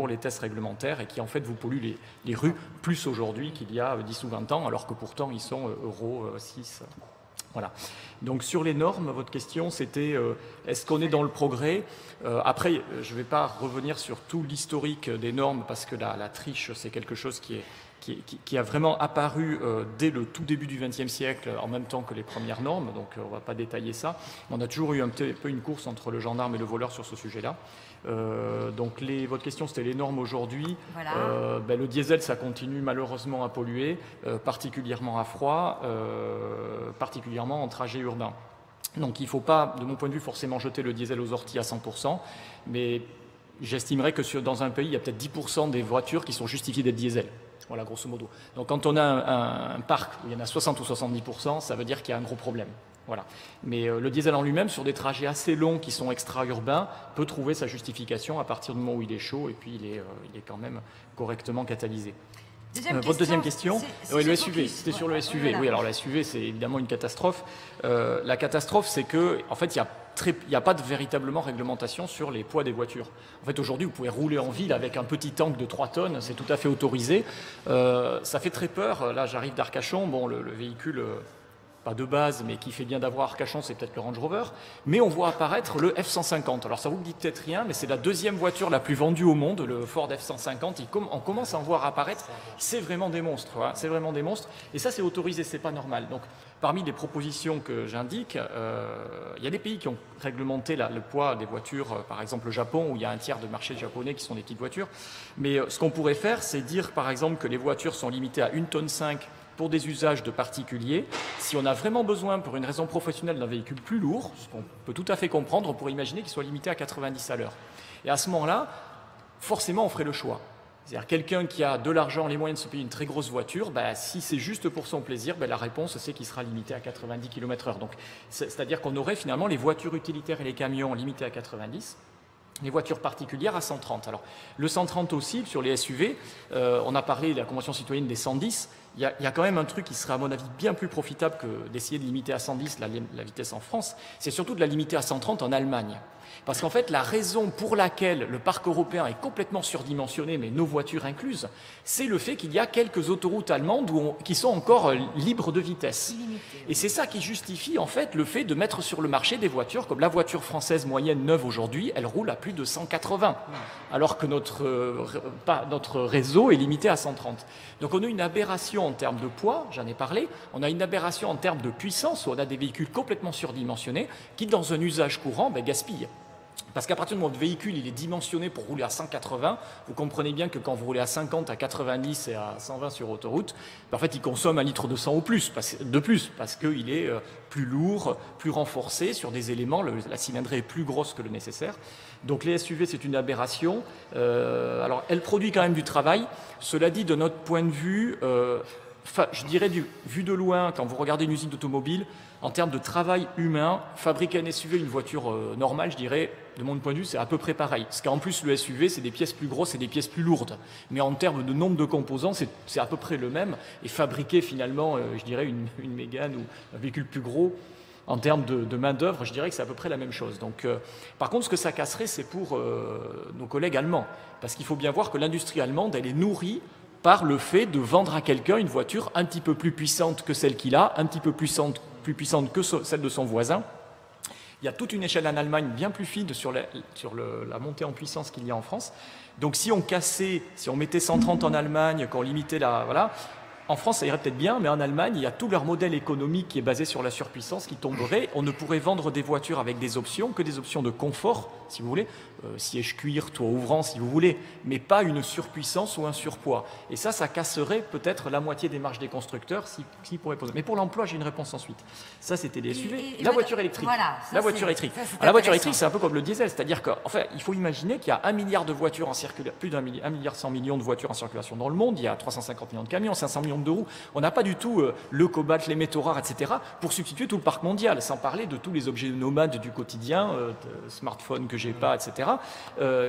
les tests réglementaires et qui en fait vous polluent les rues plus aujourd'hui qu'il y a 10 ou 20 ans, alors que pourtant ils sont Euro 6. Voilà. Donc sur les normes, votre question c'était est-ce qu'on est dans le progrès? Après, je ne vais pas revenir sur tout l'historique des normes parce que la triche c'est quelque chose qui a vraiment apparu dès le tout début du XXe siècle en même temps que les premières normes, donc on ne va pas détailler ça. On a toujours eu un petit peu une course entre le gendarme et le voleur sur ce sujet-là. Donc votre question c'était les normes aujourd'hui. Voilà. Le diesel ça continue malheureusement à polluer, particulièrement à froid, particulièrement en trajet urbain. Donc il ne faut pas, de mon point de vue, forcément jeter le diesel aux orties à 100%, mais j'estimerais que dans un pays, il y a peut-être 10% des voitures qui sont justifiées d'être diesel. Voilà, grosso modo. Donc quand on a un parc où il y en a 60 ou 70%, ça veut dire qu'il y a un gros problème. Voilà. Mais le diesel en lui-même, sur des trajets assez longs qui sont extra-urbains, peut trouver sa justification à partir du moment où il est chaud et puis il est quand même correctement catalysé. Votre deuxième question, oui, le SUV, c'était sur le SUV. Oui, alors le SUV, c'est évidemment une catastrophe. La catastrophe, c'est que, en fait, il n'y a pas véritablement réglementation sur les poids des voitures. En fait, aujourd'hui, vous pouvez rouler en ville avec un petit tank de 3 tonnes, c'est tout à fait autorisé. Ça fait très peur. Là, j'arrive d'Arcachon. Bon, le véhicule, pas de base, mais qui fait bien d'avoir Arcachon, c'est peut-être le Range Rover. Mais on voit apparaître le F-150. Alors, ça vous dit peut-être rien, mais c'est la deuxième voiture la plus vendue au monde, le Ford F-150. On commence à en voir apparaître. C'est vraiment des monstres. Hein, c'est vraiment des monstres. Et ça, c'est autorisé, c'est pas normal. Donc, parmi les propositions que j'indique, il y a des pays qui ont réglementé le poids des voitures, par exemple le Japon, où il y a un tiers de marché japonais qui sont des petites voitures. Mais ce qu'on pourrait faire, c'est dire, par exemple, que les voitures sont limitées à 1,5 tonne pour des usages de particuliers. Si on a vraiment besoin, pour une raison professionnelle, d'un véhicule plus lourd, ce qu'on peut tout à fait comprendre, on pourrait imaginer qu'il soit limité à 90 à l'heure. Et à ce moment-là, forcément, on ferait le choix. C'est-à-dire quelqu'un qui a de l'argent, les moyens de se payer une très grosse voiture, si c'est juste pour son plaisir, la réponse c'est qu'il sera limité à 90 km/h. Donc, c'est-à-dire qu'on aurait finalement les voitures utilitaires et les camions limités à 90, les voitures particulières à 130. Alors, le 130 aussi, sur les SUV, on a parlé de la Convention citoyenne des 110, il y a quand même un truc qui serait à mon avis bien plus profitable que d'essayer de limiter à 110 la vitesse en France, c'est surtout de la limiter à 130 en Allemagne. Parce qu'en fait, la raison pour laquelle le parc européen est complètement surdimensionné, mais nos voitures incluses, c'est le fait qu'il y a quelques autoroutes allemandes qui sont encore libres de vitesse. Et c'est ça qui justifie en fait le fait de mettre sur le marché des voitures, comme la voiture française moyenne neuve aujourd'hui, elle roule à plus de 180, alors que notre réseau est limité à 130. Donc on a une aberration en termes de poids, j'en ai parlé, on a une aberration en termes de puissance, où on a des véhicules complètement surdimensionnés qui, dans un usage courant, gaspillent. Parce qu'à partir du moment où le véhicule il est dimensionné pour rouler à 180, vous comprenez bien que quand vous roulez à 50, à 90 et à 120 sur autoroute, en fait il consomme 1 litre de sang de plus, parce qu'il est plus lourd, plus renforcé sur des éléments, la cylindrée est plus grosse que le nécessaire. Donc les SUV c'est une aberration. Alors elle produit quand même du travail. Cela dit, de notre point de vue, je dirais vu de loin, quand vous regardez une usine d'automobile, en termes de travail humain, fabriquer un SUV, une voiture normale, je dirais, de mon point de vue, c'est à peu près pareil. Parce qu'en plus, le SUV, c'est des pièces plus grosses et des pièces plus lourdes. Mais en termes de nombre de composants, c'est à peu près le même. Et fabriquer finalement, je dirais, une Mégane ou un véhicule plus gros, En termes de main-d'œuvre, je dirais que c'est à peu près la même chose. Donc, par contre, ce que ça casserait, c'est pour nos collègues allemands. Parce qu'il faut bien voir que l'industrie allemande, elle est nourrie par le fait de vendre à quelqu'un une voiture un petit peu plus puissante que celle qu'il a, un petit peu plus puissante que celle de son voisin. Il y a toute une échelle en Allemagne bien plus fine sur la montée en puissance qu'il y a en France. Donc si on mettait 130 en Allemagne, qu'on limitait voilà, en France ça irait peut-être bien, mais en Allemagne, il y a tout leur modèle économique qui est basé sur la surpuissance qui tomberait. On ne pourrait vendre des voitures avec des options que des options de confort, si vous voulez, siège cuir, toit ouvrant, si vous voulez, mais pas une surpuissance ou un surpoids. Et ça casserait peut-être la moitié des marges des constructeurs s'ils pourraient poser. Mais pour l'emploi, j'ai une réponse ensuite. Ça, c'était les SUV. La voiture électrique. Voilà, la voiture électrique. La voiture électrique, c'est un peu comme le diesel, c'est-à-dire qu'enfin, il faut imaginer qu'il y a 1 milliard de voitures en circulation, plus d'1 milliard 100 millions de voitures en circulation dans le monde, il y a 350 millions de camions, 500 millions de roues. On n'a pas du tout le cobalt, les métaux rares, etc., pour substituer tout le parc mondial, sans parler de tous les objets nomades du quotidien, smartphones que j'ai pas, etc.,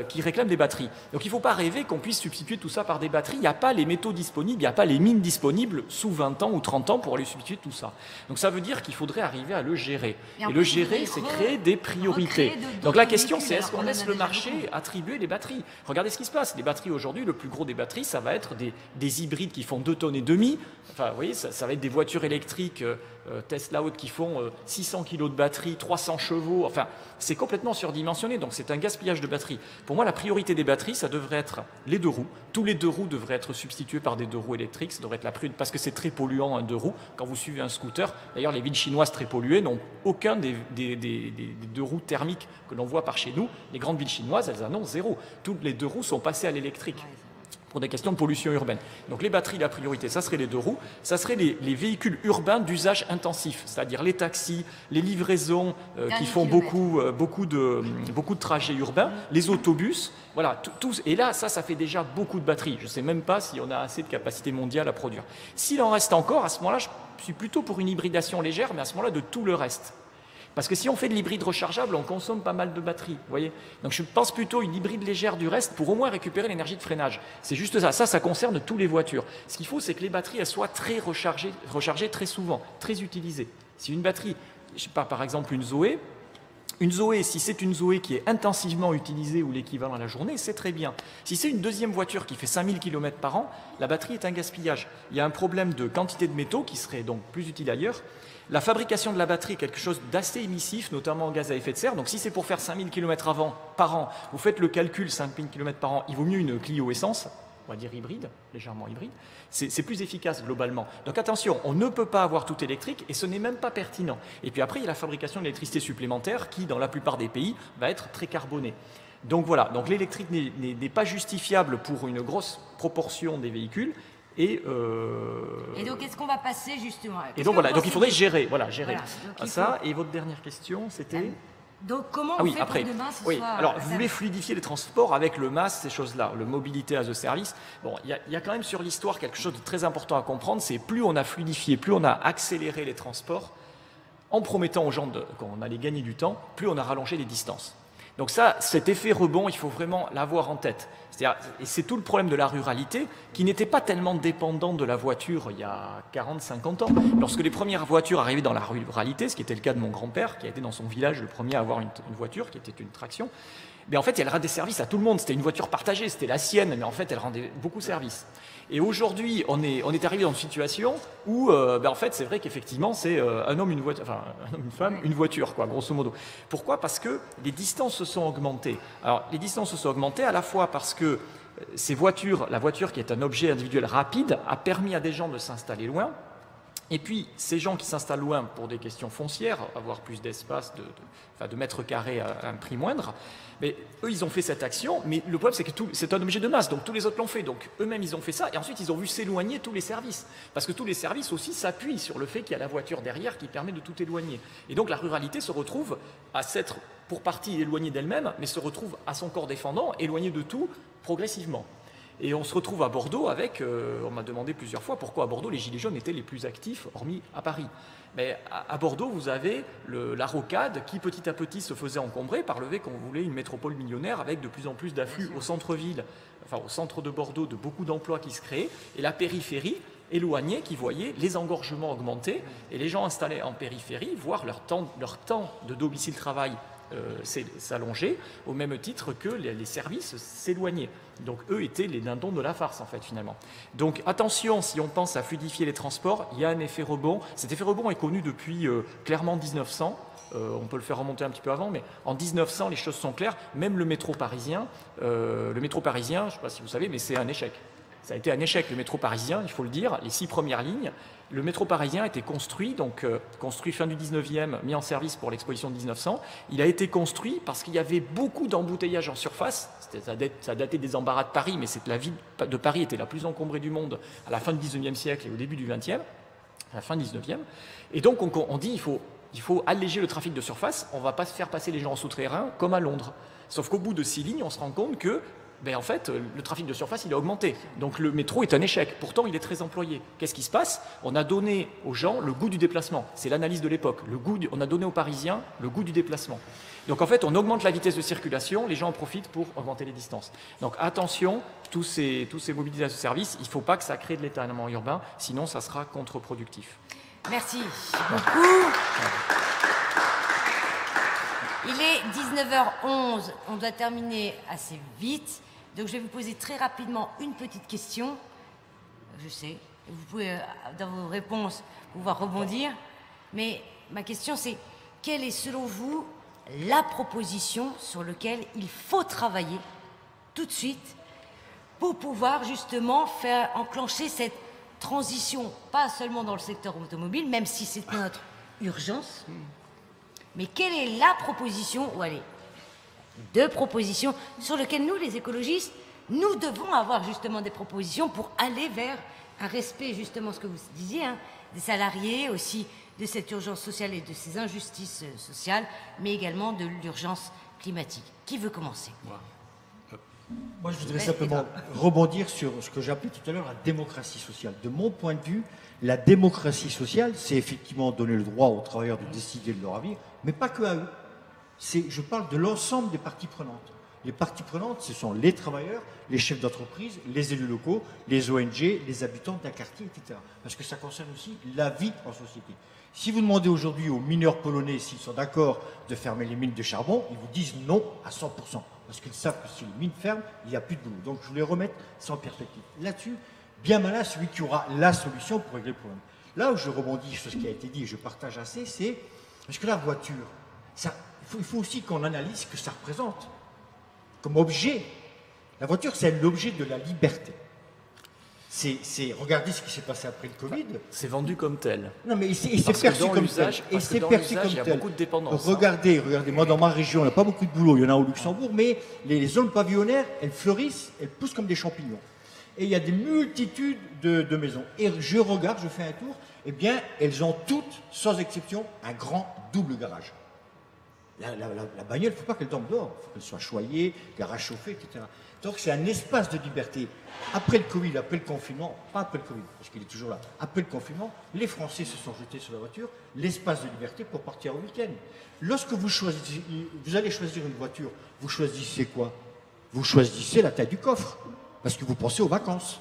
qui réclament des batteries. Donc il ne faut pas rêver qu'on puisse substituer tout ça par des batteries. Il n'y a pas les métaux disponibles, il n'y a pas les mines disponibles sous 20 ans ou 30 ans pour aller substituer tout ça. Donc ça veut dire qu'il faudrait arriver à le gérer. Et le gérer, c'est créer des priorités. Donc la question, c'est est-ce qu'on laisse le marché attribuer les batteries? Regardez ce qui se passe. Les batteries aujourd'hui, le plus gros des batteries, ça va être des hybrides qui font 2,5 tonnes. Enfin, vous voyez, ça va être des voitures électriques Tesla Out qui font 600 kg de batterie, 300 chevaux. Enfin, c'est complètement surdimensionné, donc c'est un gaspillage de batterie. Pour moi, la priorité des batteries, ça devrait être les 2 roues. Tous les 2 roues devraient être substitués par des 2 roues électriques. Ça devrait être la priorité parce que c'est très polluant un 2 roues. Quand vous suivez un scooter, d'ailleurs, les villes chinoises très polluées n'ont aucun des 2 roues thermiques que l'on voit par chez nous. Les grandes villes chinoises, elles en ont 0. Toutes les 2 roues sont passées à l'électrique pour des questions de pollution urbaine. Donc les batteries, la priorité, ça serait les 2 roues, ça serait les véhicules urbains d'usage intensif, c'est-à-dire les taxis, les livraisons qui font beaucoup de trajets urbains, les autobus, voilà, tous. Et là, ça fait déjà beaucoup de batteries. Je ne sais même pas si on a assez de capacité mondiale à produire. S'il en reste encore, à ce moment-là, je suis plutôt pour une hybridation légère, mais à ce moment-là, de tout le reste. Parce que si on fait de l'hybride rechargeable, on consomme pas mal de batteries, vous voyez. Donc je pense plutôt une hybride légère du reste pour au moins récupérer l'énergie de freinage. C'est juste ça. Ça concerne tous les voitures. Ce qu'il faut, c'est que les batteries elles soient très rechargées très souvent, très utilisées. Si une batterie, je sais pas, par exemple une Zoé, si c'est une Zoé qui est intensivement utilisée ou l'équivalent à la journée, c'est très bien. Si c'est une deuxième voiture qui fait 5000 km par an, la batterie est un gaspillage. Il y a un problème de quantité de métaux qui serait donc plus utile ailleurs. La fabrication de la batterie est quelque chose d'assez émissif, notamment en gaz à effet de serre. Donc si c'est pour faire 5000 km par an, vous faites le calcul, 5000 km par an, il vaut mieux une Clio essence, on va dire hybride, légèrement hybride. C'est plus efficace globalement. Donc attention, on ne peut pas avoir tout électrique et ce n'est même pas pertinent. Et puis après, il y a la fabrication d'électricité supplémentaire qui, dans la plupart des pays, va être très carbonée. Donc voilà, donc l'électrique n'est pas justifiable pour une grosse proportion des véhicules. Et donc, est-ce qu'on va passer justement Et donc voilà, donc il faudrait gérer, ça. Faut... Et votre dernière question, c'était donc comment on fait après, pour demain ce oui. soir Alors, vous voulez fluidifier les transports avec le MaaS, ces choses-là, le Mobilité as a Service. Bon, il y a quand même sur l'histoire quelque chose de très important à comprendre, c'est plus on a fluidifié, plus on a accéléré les transports, en promettant aux gens qu'on allait gagner du temps, plus on a rallongé les distances. Donc ça, cet effet rebond, il faut vraiment l'avoir en tête. Et c'est tout le problème de la ruralité, qui n'était pas tellement dépendante de la voiture il y a 40-50 ans. Lorsque les premières voitures arrivaient dans la ruralité, ce qui était le cas de mon grand-père, qui a été dans son village le premier à avoir une voiture, qui était une traction, mais en fait, elle rendait service à tout le monde. C'était une voiture partagée, c'était la sienne, mais en fait, elle rendait beaucoup service. Et aujourd'hui, on est arrivé dans une situation où, en fait, c'est vrai qu'effectivement, c'est un homme, une voiture, enfin, un homme, une femme, une voiture, quoi, grosso modo. Pourquoi ? Parce que les distances se sont augmentées. Alors, les distances se sont augmentées à la fois parce que la voiture qui est un objet individuel rapide, a permis à des gens de s'installer loin. Et puis, ces gens qui s'installent loin pour des questions foncières, avoir plus d'espace, de mètres carrés à un prix moindre, mais eux, ils ont fait cette action, mais le problème, c'est que c'est un objet de masse, donc tous les autres l'ont fait. Donc eux-mêmes, ils ont fait ça, et ensuite, ils ont vu s'éloigner tous les services. Parce que tous les services aussi s'appuient sur le fait qu'il y a la voiture derrière qui permet de tout éloigner. Et donc, la ruralité se retrouve à s'être, pour partie, éloignée d'elle-même, mais se retrouve à son corps défendant, éloignée de tout, progressivement. Et on se retrouve à Bordeaux avec, on m'a demandé plusieurs fois pourquoi à Bordeaux les gilets jaunes étaient les plus actifs, hormis à Paris. Mais à Bordeaux, vous avez la rocade qui petit à petit se faisait encombrer par le fait qu'on voulait une métropole millionnaire avec de plus en plus d'afflux au centre-ville, enfin au centre de Bordeaux, de beaucoup d'emplois qui se créaient. Et la périphérie, éloignés qui voyaient les engorgements augmenter et les gens installés en périphérie voir leur temps de domicile-travail s'allonger au même titre que les services s'éloignaient. Donc eux étaient les dindons de la farce en fait finalement. Donc attention, si on pense à fluidifier les transports, il y a un effet rebond. Cet effet rebond est connu depuis clairement 1900. On peut le faire remonter un petit peu avant, mais en 1900 les choses sont claires. Même le métro parisien, je ne sais pas si vous savez, mais c'est un échec. Ça a été un échec, le métro parisien, il faut le dire. Les 6 premières lignes, le métro parisien a été construit, construit fin du 19e, mis en service pour l'exposition de 1900. Il a été construit parce qu'il y avait beaucoup d'embouteillages en surface. Ça datait des embarras de Paris, mais la ville de Paris était la plus encombrée du monde à la fin du 19e siècle et au début du 20e, à la fin du 19e. Et donc on dit il faut alléger le trafic de surface, on ne va pas se faire passer les gens en souterrain comme à Londres. Sauf qu'au bout de 6 lignes, on se rend compte que en fait, le trafic de surface, il a augmenté. Donc le métro est un échec. Pourtant, il est très employé. Qu'est-ce qui se passe? On a donné aux gens le goût du déplacement. C'est l'analyse de l'époque. On a donné aux Parisiens le goût du déplacement. Donc en fait, on augmente la vitesse de circulation, les gens en profitent pour augmenter les distances. Donc attention, tous ces mobilisations de services, il ne faut pas que ça crée de l'étalement urbain, sinon ça sera contre-productif. Merci beaucoup. Il est 19h11, on doit terminer assez vite. Donc je vais vous poser très rapidement une petite question. Je sais, vous pouvez dans vos réponses pouvoir rebondir. Mais ma question c'est, quelle est selon vous la proposition sur laquelle il faut travailler tout de suite pour pouvoir justement faire enclencher cette transition, pas seulement dans le secteur automobile, même si c'est notre urgence, mais quelle est la proposition, ou allez, 2 propositions sur lesquelles nous, les écologistes, nous devons avoir justement des propositions pour aller vers un respect, justement, ce que vous disiez, des salariés, aussi de cette urgence sociale et de ces injustices sociales, mais également de l'urgence climatique. Qui veut commencer? Moi, je voudrais simplement rebondir sur ce que j'ai appelé tout à l'heure la démocratie sociale. De mon point de vue, la démocratie sociale, c'est effectivement donner le droit aux travailleurs de décider de leur avenir, mais pas que à eux. Je parle de l'ensemble des parties prenantes. Les parties prenantes, ce sont les travailleurs, les chefs d'entreprise, les élus locaux, les ONG, les habitants d'un quartier, etc. Parce que ça concerne aussi la vie en société. Si vous demandez aujourd'hui aux mineurs polonais s'ils sont d'accord de fermer les mines de charbon, ils vous disent non à 100%. Parce qu'ils savent que si les mines ferment, il n'y a plus de boulot. Donc je voulais remettre ça en perspective. Là-dessus, bien malin celui qui aura la solution pour régler le problème. Là où je rebondis sur ce qui a été dit et je partage assez, c'est parce que la voiture, il faut aussi qu'on analyse ce que ça représente comme objet. La voiture, c'est l'objet de la liberté. Regardez ce qui s'est passé après le Covid. C'est vendu comme tel. Non, mais c'est perçu comme tel. Et c'est perçu comme tel. Il y a beaucoup de dépendance. Regardez, moi dans ma région, il n'y a pas beaucoup de boulot. Il y en a au Luxembourg, mais les zones pavillonnaires, elles fleurissent, elles poussent comme des champignons. Et il y a des multitudes de maisons. Et je regarde, je fais un tour, eh bien, elles ont toutes, sans exception, un grand double garage. La bagnole, il ne faut pas qu'elle tombe dehors. Il faut qu'elle soit choyée, garage chauffé, etc. Donc c'est un espace de liberté. Après le Covid, après le confinement, pas après le Covid, parce qu'il est toujours là, après le confinement, les Français se sont jetés sur la voiture, l'espace de liberté pour partir au week-end. Lorsque vous allez choisir une voiture, vous choisissez quoi? Vous choisissez la taille du coffre, parce que vous pensez aux vacances.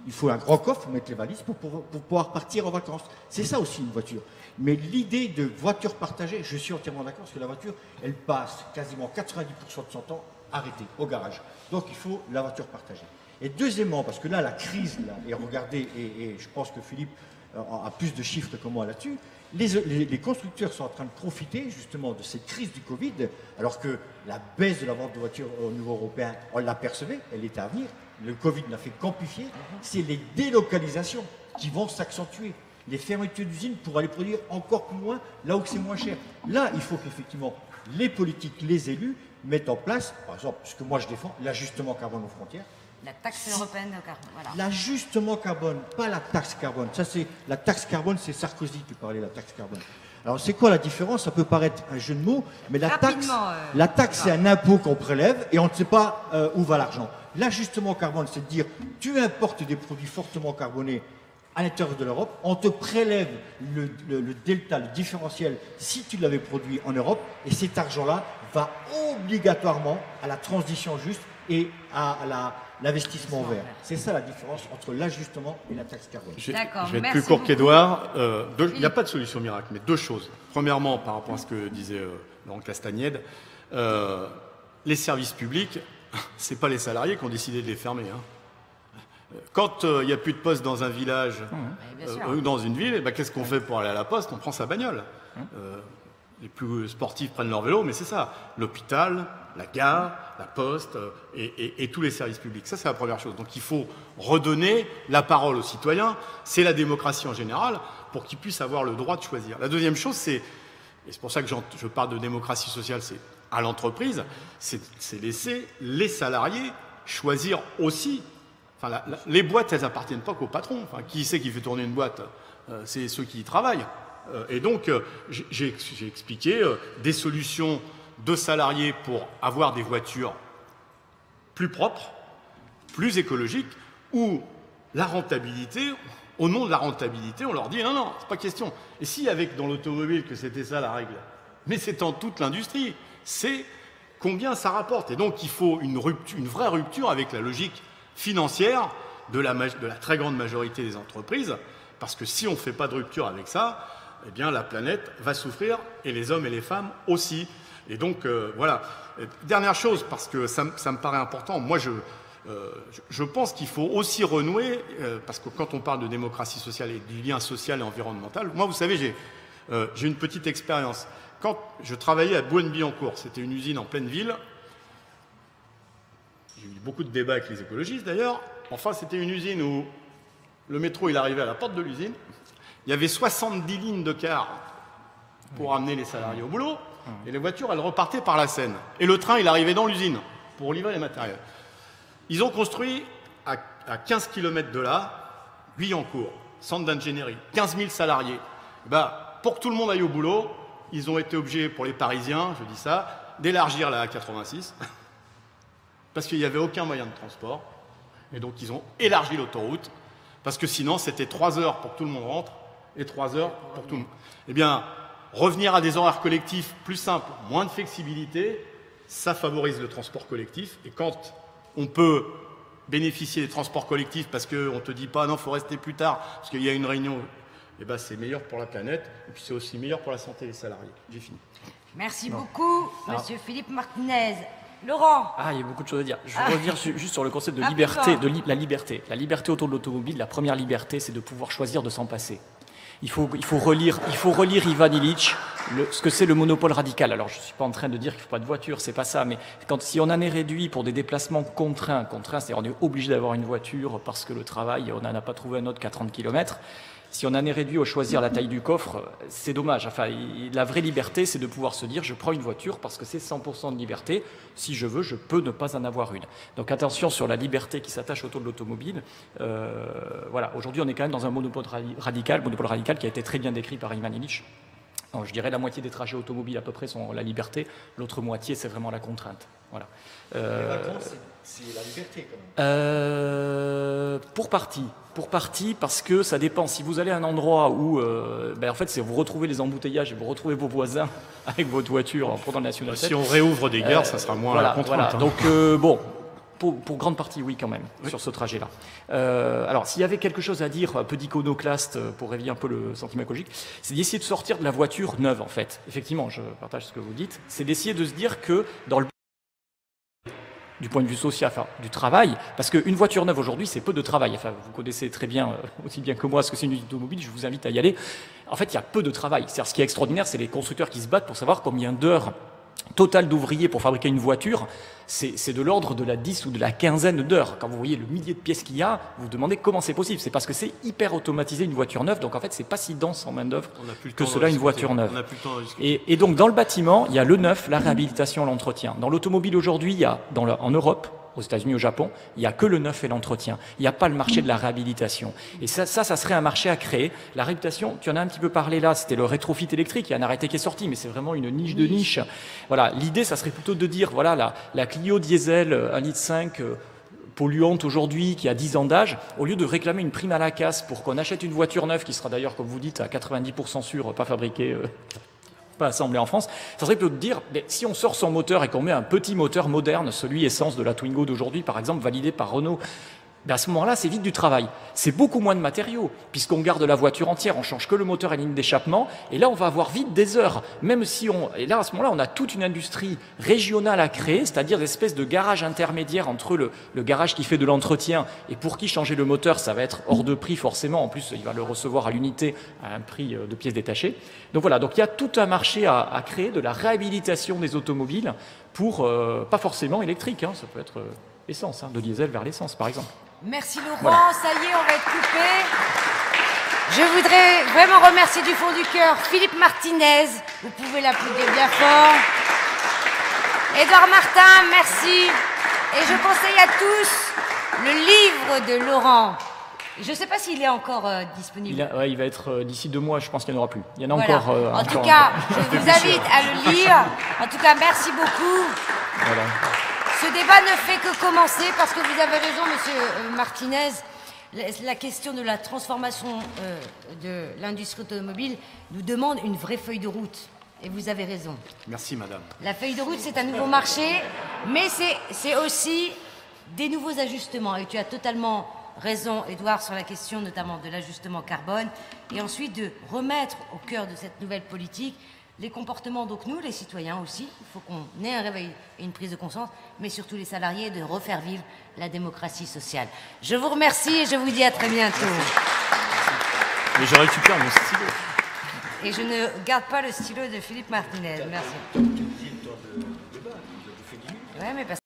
Il faut un grand coffre pour mettre les valises pour pouvoir partir en vacances. C'est ça aussi une voiture. Mais l'idée de voiture partagée, je suis entièrement d'accord, parce que la voiture, elle passe quasiment 90% de son temps arrêtée, au garage. Donc il faut la voiture partagée. Et deuxièmement, parce que là, la crise, et regardez, et je pense que Philippe a plus de chiffres que moi là-dessus, les constructeurs sont en train de profiter justement de cette crise du Covid, alors que la baisse de la vente de voitures au niveau européen, on l'apercevait, elle était à venir. Le Covid n'a fait qu'amplifier. C'est les délocalisations qui vont s'accentuer. Les fermetures d'usines pour aller produire encore plus loin, là où c'est moins cher. Là, il faut qu'effectivement les politiques, les élus mettent en place, par exemple, ce que moi je défends, l'ajustement carbone aux frontières. La taxe européenne de carbone, voilà. L'ajustement carbone, pas la taxe carbone. Ça, c'est la taxe carbone, c'est Sarkozy qui parlait de la taxe carbone. Alors, c'est quoi la différence? Ça peut paraître un jeu de mots, mais la taxe, c'est un impôt qu'on prélève et on ne sait pas où va l'argent. L'ajustement carbone, c'est de dire, tu importes des produits fortement carbonés à l'intérieur de l'Europe, on te prélève le delta, le différentiel, si tu l'avais produit en Europe, et cet argent-là va obligatoirement à la transition juste et à l'investissement vert. C'est ça la différence entre l'ajustement et la taxe carbone. D'accord, Je vais être merci plus court beaucoup. qu'Edouard. Il n'y a pas de solution miracle, mais deux choses. Premièrement, par rapport à ce que disait Laurent Castagnède, les services publics, ce n'est pas les salariés qui ont décidé de les fermer. Hein. Quand il n'y a plus de poste dans un village ou dans une ville, qu'est-ce qu'on fait pour aller à la poste? On prend sa bagnole. Les plus sportifs prennent leur vélo, mais c'est ça. L'hôpital, la gare, la poste et tous les services publics. Ça, c'est la première chose. Donc il faut redonner la parole aux citoyens. C'est la démocratie en général, pour qu'ils puissent avoir le droit de choisir. La deuxième chose, et c'est pour ça que je parle de démocratie sociale, c'est à l'entreprise, c'est laisser les salariés choisir aussi. Enfin, les boîtes, elles appartiennent pas qu'aux patrons. Enfin, qui c'est qui fait tourner une boîte? C'est ceux qui y travaillent. Et donc, j'ai expliqué des solutions de salariés pour avoir des voitures plus propres, plus écologiques, où la rentabilité, au nom de la rentabilité, on leur dit non, c'est pas question. Et si avec dans l'automobile que c'était ça la règle, mais c'est en toute l'industrie, c'est combien ça rapporte. Et donc, il faut une vraie rupture avec la logique financière de la très grande majorité des entreprises, parce que si on ne fait pas de rupture avec ça, eh bien la planète va souffrir, et les hommes et les femmes aussi. Et donc, voilà. Dernière chose, parce que ça me paraît important, moi je pense qu'il faut aussi renouer, parce que quand on parle de démocratie sociale et du lien social et environnemental, moi vous savez, j'ai une petite expérience. Quand je travaillais à Bouenne-Billancourt, c'était une usine en pleine ville. J'ai eu beaucoup de débats avec les écologistes d'ailleurs. Enfin, c'était une usine où le métro, il arrivait à la porte de l'usine. Il y avait 70 lignes de car pour amener les salariés au boulot. Et les voitures, elles repartaient par la Seine. Et le train, il arrivait dans l'usine pour livrer les matériels. Ils ont construit à 15 km de là, Billancourt, centre d'ingénierie, 15 000 salariés. Pour que tout le monde aille au boulot, ils ont été obligés, pour les Parisiens, je dis ça, d'élargir la A86. Parce qu'il n'y avait aucun moyen de transport. Et donc, ils ont élargi l'autoroute. Parce que sinon, c'était 3 heures pour que tout le monde rentre et 3 heures pour tout le monde. Eh bien, revenir à des horaires collectifs plus simples, moins de flexibilité, ça favorise le transport collectif. Et quand on peut bénéficier des transports collectifs parce qu'on ne te dit pas non, il faut rester plus tard parce qu'il y a une réunion, eh ben, c'est meilleur pour la planète et puis c'est aussi meilleur pour la santé des salariés. J'ai fini. Merci beaucoup, Monsieur Philippe Martinez. Laurent. Il y a beaucoup de choses à dire. Je vais revenir juste sur le concept de liberté, la liberté. La liberté autour de l'automobile, la première liberté, c'est de pouvoir choisir de s'en passer. Il faut relire Ivan Illich, ce que c'est le monopole radical. Alors, je ne suis pas en train de dire qu'il ne faut pas de voiture, c'est pas ça, mais si on en est réduit pour des déplacements contraints, c'est-à-dire on est obligé d'avoir une voiture parce que le travail, on n'en a pas trouvé un autre qu'à 30 km, si on en est réduit au choisir la taille du coffre, c'est dommage. Enfin, la vraie liberté, c'est de pouvoir se dire, je prends une voiture parce que c'est 100% de liberté. Si je veux, je peux ne pas en avoir une. Donc attention sur la liberté qui s'attache autour de l'automobile. Voilà. Aujourd'hui, on est quand même dans un monopole radical qui a été très bien décrit par Ivan Illich. Je dirais la moitié des trajets automobiles à peu près sont la liberté, l'autre moitié c'est vraiment la contrainte. Voilà. Les vacances, c'est la liberté quand même. Pour partie, parce que ça dépend. Si vous allez à un endroit où, en fait, c'est vous retrouvez les embouteillages et vous retrouvez vos voisins avec votre voiture en prenant le National 7. Si on réouvre des gares, ça sera moins la contrainte. Voilà. Donc, pour grande partie, oui, quand même, sur ce trajet-là. Alors, s'il y avait quelque chose à dire, un peu d'iconoclaste, pour réveiller un peu le sentiment écologique, c'est d'essayer de sortir de la voiture neuve, en fait. Effectivement, je partage ce que vous dites. C'est d'essayer de se dire que, du point de vue social, enfin, du travail, parce qu'une voiture neuve aujourd'hui, c'est peu de travail. Enfin, vous connaissez très bien, aussi bien que moi, ce que c'est une usine automobile, je vous invite à y aller. En fait, il y a peu de travail. C'est-à-dire, ce qui est extraordinaire, c'est les constructeurs qui se battent pour savoir combien d'heures total d'ouvriers pour fabriquer une voiture, c'est de l'ordre de la 10 ou de la quinzaine d'heures. Quand vous voyez le millier de pièces qu'il y a, vous vous demandez comment c'est possible. C'est parce que c'est hyper automatisé une voiture neuve, donc en fait c'est pas si dense en main d'œuvre que cela une voiture neuve. Et donc dans le bâtiment, il y a le neuf, la réhabilitation, l'entretien. Dans l'automobile aujourd'hui, il y a en Europe, aux États-Unis, au Japon, il n'y a que le neuf et l'entretien. Il n'y a pas le marché de la réhabilitation. Et ça serait un marché à créer. La réhabilitation, tu en as un petit peu parlé là, c'était le rétrofit électrique. Il y a un arrêté qui est sorti, mais c'est vraiment une niche de niche. Voilà, l'idée, ça serait plutôt de dire, voilà, la Clio diesel 1,5 litre, polluante aujourd'hui, qui a 10 ans d'âge, au lieu de réclamer une prime à la casse pour qu'on achète une voiture neuve, qui sera d'ailleurs, comme vous dites, à 90% sûre, pas fabriquée pas assemblés en France, ça serait plutôt de dire, mais si on sort son moteur et qu'on met un petit moteur moderne, celui essence de la Twingo d'aujourd'hui, par exemple, validé par Renault, ben à ce moment-là, c'est vite du travail. C'est beaucoup moins de matériaux, puisqu'on garde la voiture entière, on change que le moteur et la ligne d'échappement, et là, on va avoir vite des heures. Même si et là, à ce moment-là, on a toute une industrie régionale à créer, c'est-à-dire des espèces de garages intermédiaires entre le garage qui fait de l'entretien et pour qui changer le moteur, ça va être hors de prix forcément. En plus, il va le recevoir à l'unité à un prix de pièces détachées. Donc voilà, donc il y a tout un marché à créer de la réhabilitation des automobiles pour, pas forcément électrique, hein, ça peut être essence, de diesel vers l'essence, par exemple. Merci Laurent, Voilà. ça y est, on va être coupé. Je voudrais vraiment remercier du fond du cœur Philippe Martinez, vous pouvez l'applaudir bien fort. Édouard Martin, merci. Et je conseille à tous le livre de Laurent. Je ne sais pas s'il est encore disponible. Il va être d'ici 2 mois, je pense qu'il n'y en aura plus. Il y en a Voilà. encore. En tout encore cas, je vous invite à le lire. En tout cas, merci beaucoup. Voilà. Ce débat ne fait que commencer parce que vous avez raison, monsieur Martinez. La question de la transformation de l'industrie automobile nous demande une vraie feuille de route. Et vous avez raison. Merci, madame. La feuille de route, c'est un nouveau marché, mais c'est aussi des nouveaux ajustements. Et tu as totalement raison, Édouard, sur la question notamment de l'ajustement carbone. Et ensuite, de remettre au cœur de cette nouvelle politique les comportements, donc nous, les citoyens aussi, il faut qu'on ait un réveil et une prise de conscience, mais surtout les salariés, de refaire vivre la démocratie sociale. Je vous remercie et je vous dis à très bientôt. Mais je récupère mon stylo. Et je ne garde pas le stylo de Philippe Martinez. Merci. Ouais, mais parce